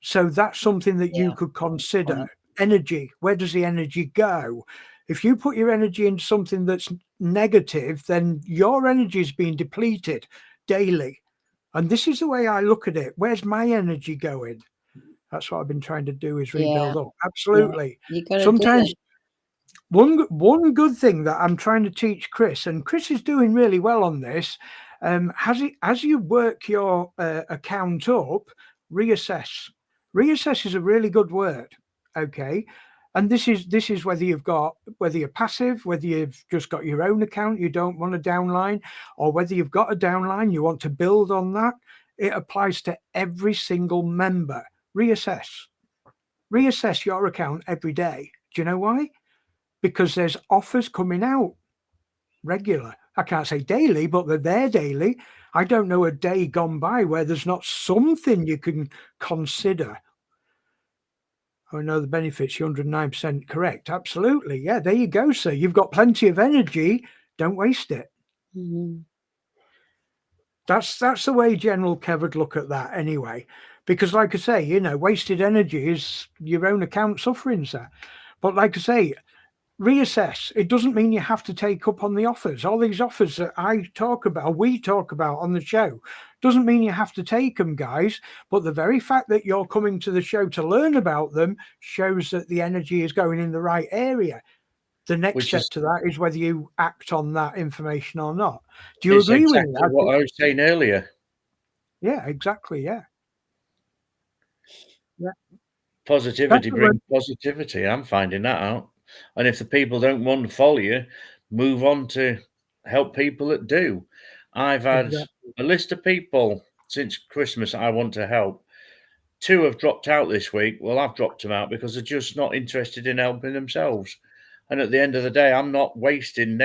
So that's something that you could consider. Energy, where does the energy go? If you put your energy into something that's negative, then your energy is being depleted daily. And this is the way I look at it. Where's my energy going? That's what I've been trying to do, is rebuild up. Absolutely. Sometimes one good thing that I'm trying to teach Chris, and Chris is doing really well on this, as you work your account up, reassess. Reassess is a really good word. Okay. And this is whether you're passive, whether you've just got your own account, you don't want a downline, or whether you've got a downline, you want to build on that. It applies to every single member. Reassess your account every day. Do you know why? Because there's offers coming out regular. I can't say daily, but they're there daily. I don't know a day gone by where there's not something you can consider. I know the benefits, you're 109% correct. Absolutely. Yeah, there you go, sir. You've got plenty of energy. Don't waste it. Mm-hmm. That's the way General Kev would look at that anyway. Because like I say, you know, wasted energy is your own account suffering, sir. But like I say, reassess. It doesn't mean you have to take up on the offers. All these offers that we talk about on the show, doesn't mean you have to take them, guys. But the very fact that you're coming to the show to learn about them shows that the energy is going in the right area. The next step to that is whether you act on that information or not. Do you agree with that? What I was saying earlier. Yeah, exactly. Yeah. Positivity brings positivity. I'm finding that out. And if the people don't want to follow you, move on to help people that do. I've had a list of people since Christmas I want to help. 2 have dropped out this week. Well, I've dropped them out because they're just not interested in helping themselves. And at the end of the day, I'm not wasting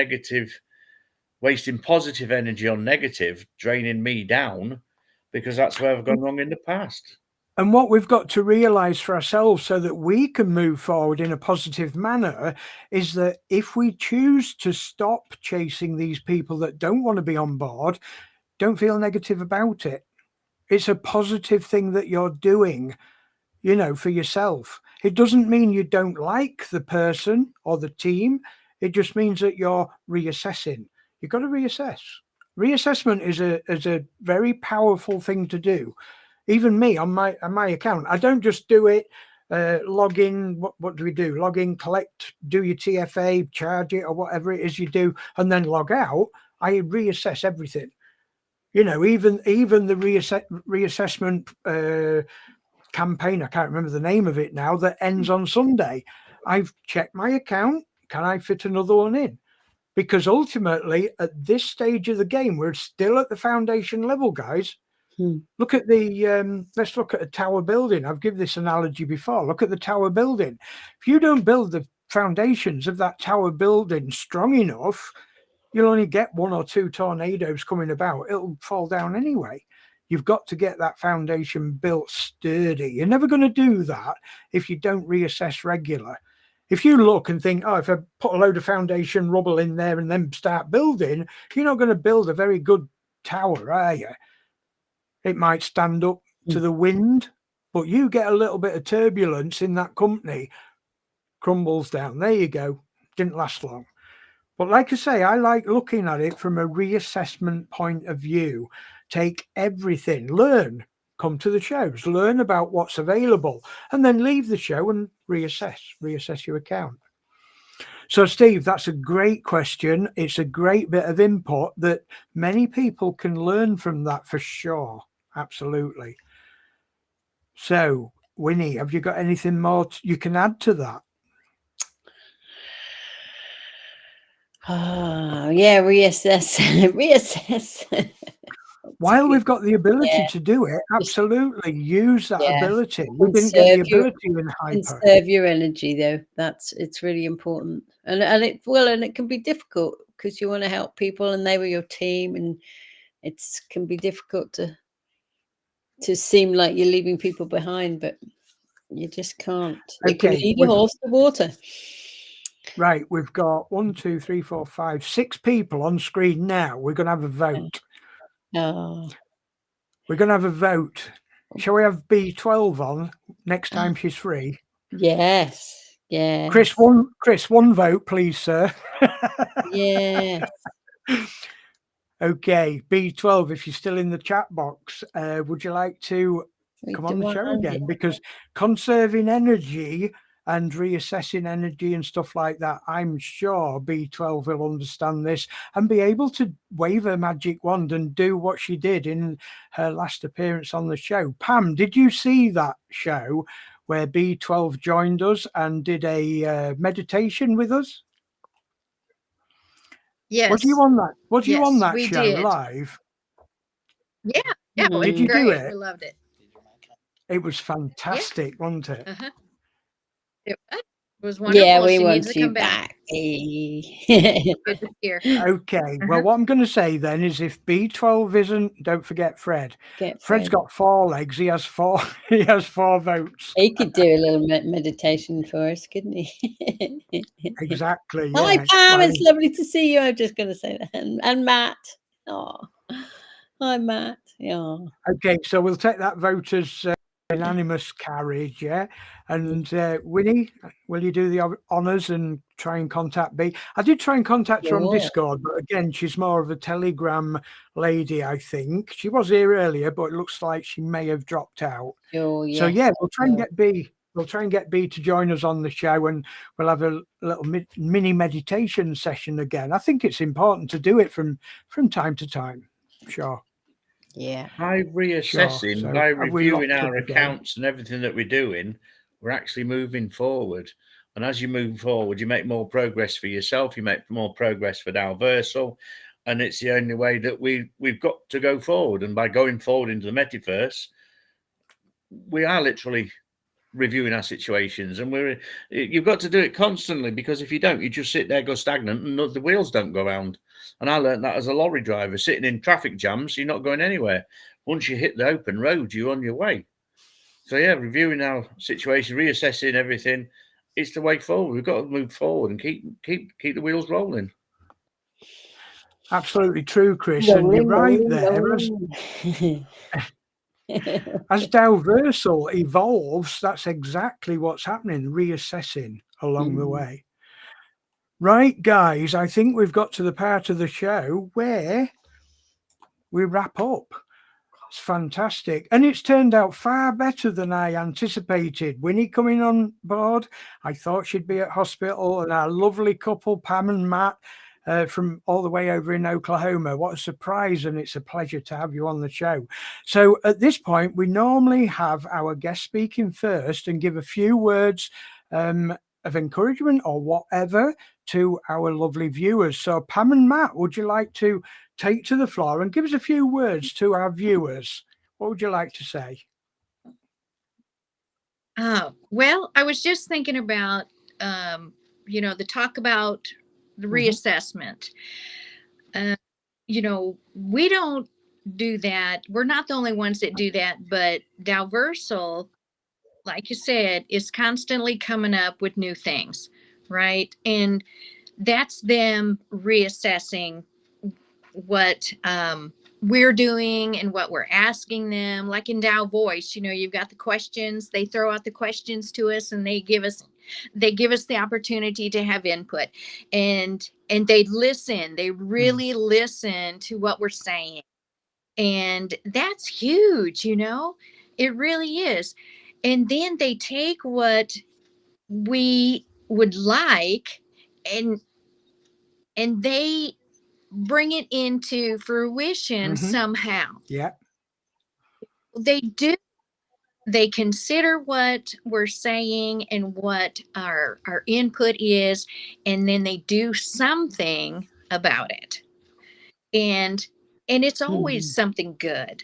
positive energy on negative, draining me down, because that's where I've gone wrong in the past. And what we've got to realize for ourselves so that we can move forward in a positive manner is that if we choose to stop chasing these people that don't want to be on board, don't feel negative about it. It's a positive thing that you're doing, you know, for yourself. It doesn't mean you don't like the person or the team. It just means that you're reassessing. You've got to reassess. Reassessment is a very powerful thing to do. Even me on my account, I don't just do it, log in. What do we do? Log in, collect, do your TFA, charge it, or whatever it is you do, and then log out. I reassess everything. You know, even the reassessment campaign, I can't remember the name of it now, that ends on Sunday. I've checked my account. Can I fit another one in? because ultimately at this stage of the game, we're still at the foundation level, guys. Look at the, let's look at a tower building. I've given this analogy before. Look at the tower building. If you don't build the foundations of that tower building strong enough, you'll only get 1 or 2 tornadoes coming about. It'll fall down anyway. You've got to get that foundation built sturdy. You're never going to do that if you don't reassess regular. If you look and think, oh, if I put a load of foundation rubble in there and then start building, you're not going to build a very good tower, are you? It might stand up to the wind, but you get a little bit of turbulence in that company, crumbles down. There you go. Didn't last long. But like I say, I like looking at it from a reassessment point of view. Take everything, learn, come to the shows, learn about what's available, and then leave the show and reassess your account. So, Steve, that's a great question. It's a great bit of input that many people can learn from that for sure. Absolutely. So, Winnie, have you got anything more you can add to that? Oh, yeah, reassess. While we've got the ability to do it, absolutely use that ability. We didn't get the ability in hyper. Conserve your energy, though. It's really important, and it can be difficult because you want to help people, and they were your team, and it can be difficult to seem like you're leaving people behind, but you just can't. You can lead your horse to water. Right, we've got 1, 2, 3, 4, 5, 6 people on screen now. We're going to have a vote. Oh. We're going to have a vote. Shall we have B12 on next time she's free? Yes. Yeah. Chris, one vote, please, sir. Yes. Okay, B12, if you're still in the chat box, would you like to come on the show again? Because conserving energy and reassessing energy and stuff like that, I'm sure B12 will understand this and be able to wave a magic wand and do what she did in her last appearance on the show. Pam, did you see that show where B12 joined us and did a meditation with us? Yes. Was you on that? Was you on that we show did. live? Yeah. Yeah. Did you do it? We loved it. It was fantastic, wasn't it? Uh-huh. It was wonderful. Yeah, we she want needs to you come back. Good to hear. Okay. Well, what I'm going to say then is, if B12 isn't, don't forget Fred. Fred's got 4 legs. He has 4. He has 4 votes. He could do a little meditation for us, couldn't he? Exactly. Hi, Yeah. Pam. It's lovely to see you. I'm just going to say that. And Matt. Oh, hi, Matt. Yeah. Okay. So we'll take that vote as unanimous carriage. Yeah. And Winnie, will you do the honours and try and contact B? I did try and contact her on Discord, but again, she's more of a Telegram lady, I think. She was here earlier, but it looks like she may have dropped out. Oh, yes. So yeah, we'll try and get B. We'll try and get B to join us on the show, and we'll have a little mini meditation session again. I think it's important to do it from time to time. Sure. Yeah. By reassessing, So by have we reviewing locked our up again? accounts and everything that we're doing, we're actually moving forward. And as you move forward, you make more progress for yourself, you make more progress for Dalversal, and it's the only way that we've got to go forward. And by going forward into the Metaverse, we are literally reviewing our situations, and you've got to do it constantly, because if you don't, you just sit there, go stagnant, and the wheels don't go round. And I learned that as a lorry driver, sitting in traffic jams, you're not going anywhere. Once you hit the open road, you're on your way. So yeah, reviewing our situation, reassessing everything, it's the way forward. We've got to move forward and keep the wheels rolling. Absolutely true, Chris, and you're right there. As Dalversal evolves, that's exactly what's happening, reassessing along the way. Right, guys, I think we've got to the part of the show where we wrap up. It's fantastic. And it's turned out far better than I anticipated. Winnie coming on board, I thought she'd be at hospital, and our lovely couple, Pam and Matt, from all the way over in Oklahoma. What a surprise, and it's a pleasure to have you on the show. So at this point, we normally have our guest speaking first and give a few words of encouragement or whatever to our lovely viewers. So Pam and Matt, would you like to take to the floor and give us a few words to our viewers? What would you like to say? Well, I was just thinking about, the talk about the reassessment. We don't do that. We're not the only ones that do that, but Dalversal, like you said, is constantly coming up with new things, right? And that's them reassessing what we're doing and what we're asking them. Like in Dow Voice, you've got the questions, they throw out the questions to us, and they give us the opportunity to have input, and they listen, they really listen to what we're saying. And that's huge, it really is. And then they take what we would like, and they bring it into fruition somehow. Yeah. They do. They consider what we're saying and what our input is, and then they do something about it. And it's always something good.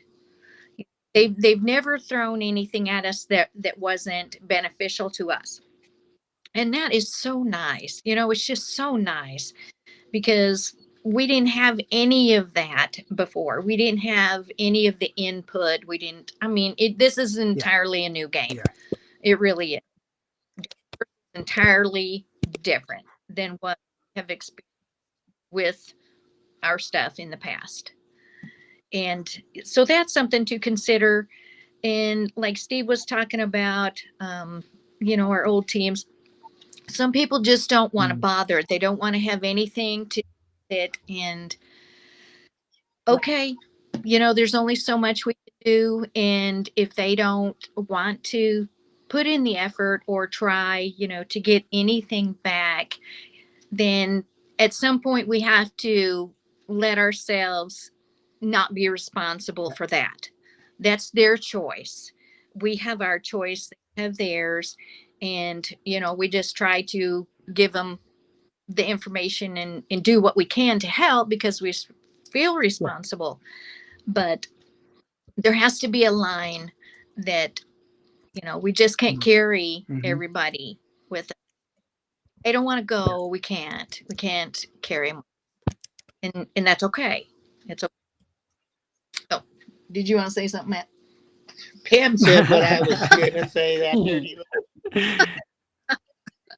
They've never thrown anything at us that wasn't beneficial to us. And that is so nice. It's just so nice, because we didn't have any of that before. We didn't have any of the input. This is entirely a new game. Yeah. It really is. Entirely different than what we have experienced with our stuff in the past. And so that's something to consider. And like Steve was talking about, our old teams, some people just don't want to bother. They don't want to have anything to it. And okay, there's only so much we can do. And if they don't want to put in the effort or try, to get anything back, then at some point we have to let ourselves not be responsible for that. That's their choice. We have our choice, they have theirs. And, we just try to give them the information and do what we can to help, because we feel responsible. But there has to be a line that, we just can't carry everybody with it. They don't want to go. We can't carry them. And that's okay. It's okay. Oh, did you want to say something, Matt? Pam said what I was going to say. That dirty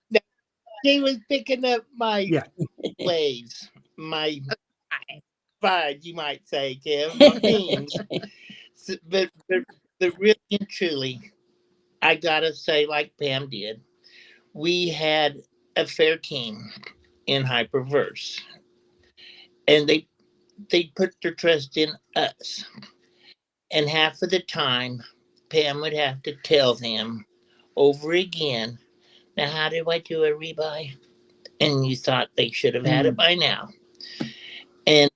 no, she was picking up my waves, my vibes, you might say, Kim, my themes. But really and truly, I gotta say, like Pam did, we had a fair team in Hyperverse, and they put their trust in us. And half of the time, Pam would have to tell them over again, now how do I do a rebuy? And you thought they should have had it by now. And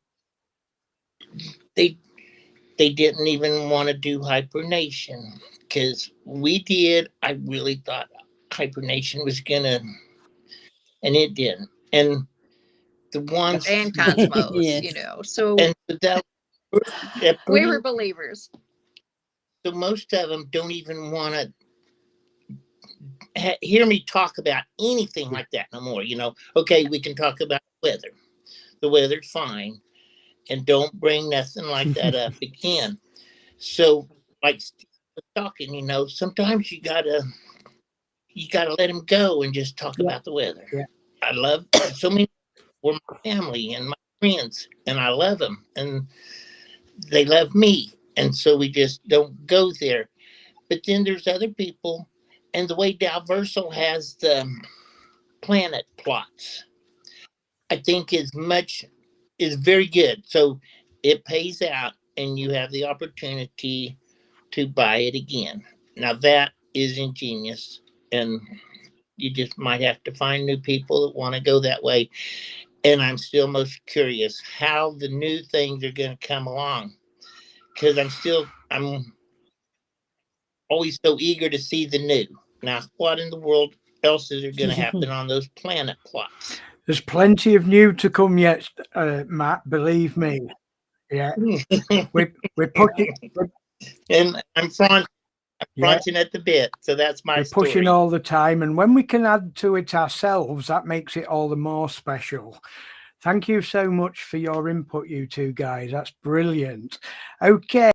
they didn't even want to do Hypernation, because we did. I really thought Hypernation was gonna, and it didn't. And the ones and Cosmos, Yes. so and that we were believers. So most of them don't even want to hear me talk about anything like that no more. Okay, we can talk about weather. The weather's fine, and don't bring nothing like that up again. So, like Steve was talking, sometimes you gotta let him go and just talk about the weather. Yeah. I love so many for my family and my friends, and I love them, and they love me, and so we just don't go there. But then there's other people, and the way Dalversal has the planet plots, I think is very good. So it pays out, and you have the opportunity to buy it again. Now that is ingenious, and you just might have to find new people that want to go that way. And I'm still most curious how the new things are going to come along, because I'm always so eager to see the new. Now, what in the world else is going to happen on those planet plots. There's plenty of new to come yet, Matt. Believe me. Yeah, we're pushing. And I'm fronting at the bit, so that's my We're story. pushing all the time, and when we can add to it ourselves, that makes it all the more special. Thank you so much for your input, you two guys. That's brilliant. Okay,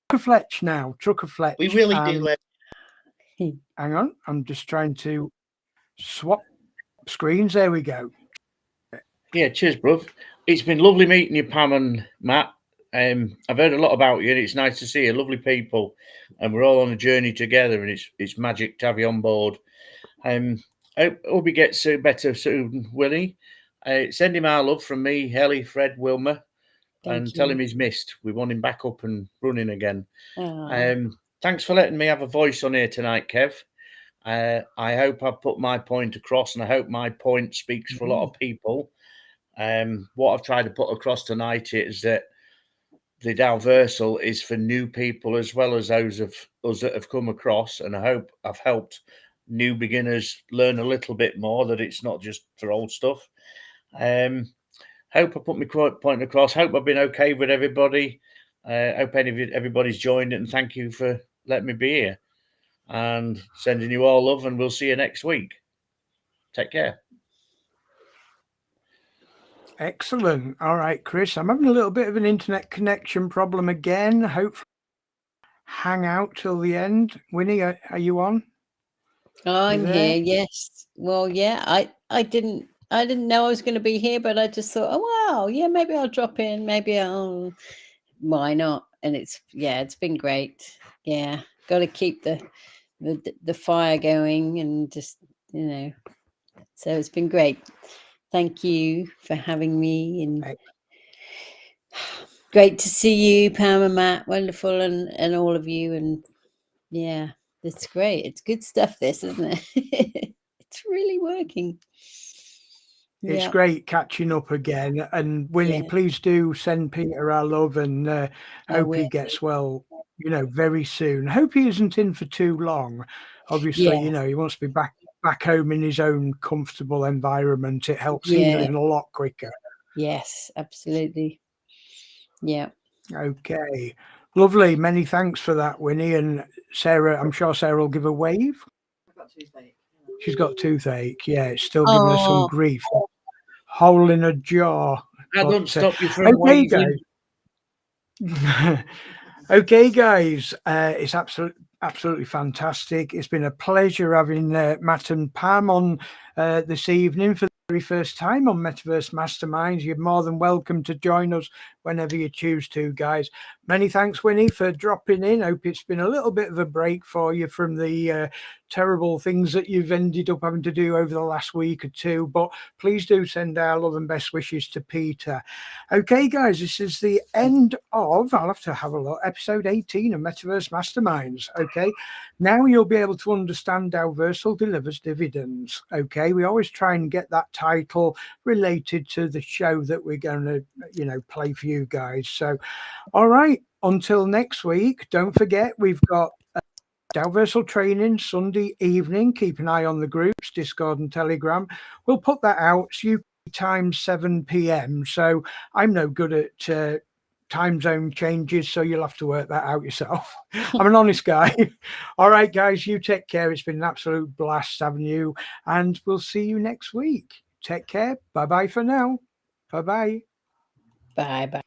Trucker Fletch now. Trucker Fletch. We really do. Hang on, I'm just trying to swap screens. There we go. Yeah, cheers, bruv. It's been lovely meeting you, Pam and Matt. I've heard a lot about you, and it's nice to see you. Lovely people, and we're all on a journey together, and it's magic to have you on board. I hope he gets better soon, Willie. Send him our love from me, Ellie, Fred, Wilma, and tell him he's missed. We want him back up and running again. Thanks for letting me have a voice on here tonight, Kev. I hope I've put my point across, and I hope my point speaks for a lot of people. What I've tried to put across tonight is that the Dalversal is for new people as well as those of us that have come across, and I hope I've helped new beginners learn a little bit more, that it's not just for old stuff. Hope I put my point across. Hope I've been okay with everybody. Hope everybody's joined it, and thank you for letting me be here, and sending you all love, and we'll see you next week. Take care. Excellent. All right, Chris, I'm having a little bit of an internet connection problem again. Hopefully hang out till the end. Winnie, are you on? I'm here. Yes. Well, yeah. I didn't know I was going to be here, but I just thought, oh wow, yeah, maybe I'll drop in. Maybe I'll. Why not? And it's been great. Yeah, got to keep the fire going, and just So it's been great. Thank you for having me, and great to see you, Pam and Matt. Wonderful, and all of you, and yeah, it's great. It's good stuff, this, isn't it? It's really working. It's great catching up again. And Winnie, please do send Peter our love, and hope he gets well, very soon. Hope he isn't in for too long. Obviously, he wants to be back home in his own comfortable environment. It helps healing a lot quicker. Yes, absolutely. Yeah. Okay. Lovely. Many thanks for that, Winnie. And Sarah, I'm sure Sarah will give a wave. I've got toothache. She's got toothache. Yeah, it's still giving her some grief. Hole in her jaw. I don't stop you from waving. Guys. Okay, guys. It's absolutely fantastic. It's been a pleasure having Matt and Pam on this evening for the very first time on Metaverse Masterminds. You're more than welcome to join us whenever you choose to, guys. Many thanks, Winnie, for dropping in. Hope it's been a little bit of a break for you from the terrible things that you've ended up having to do over the last week or two. But please do send our love and best wishes to Peter. Okay, guys, this is the end of, I'll have to have a look, episode 18 of Metaverse Masterminds. Okay, now you'll be able to understand Dalversal delivers dividends. Okay, we always try and get that title related to the show that we're going to, play for you guys. So, all right, until next week, don't forget we've got Dalversal training Sunday evening. Keep an eye on the groups, Discord and Telegram. We'll put that out. It's UK time 7 p.m. So I'm no good at time zone changes, so you'll have to work that out yourself. I'm an honest guy. All right, guys, you take care. It's been an absolute blast having you, and we'll see you next week. Take care. Bye-bye for now. Bye-bye. Bye-bye.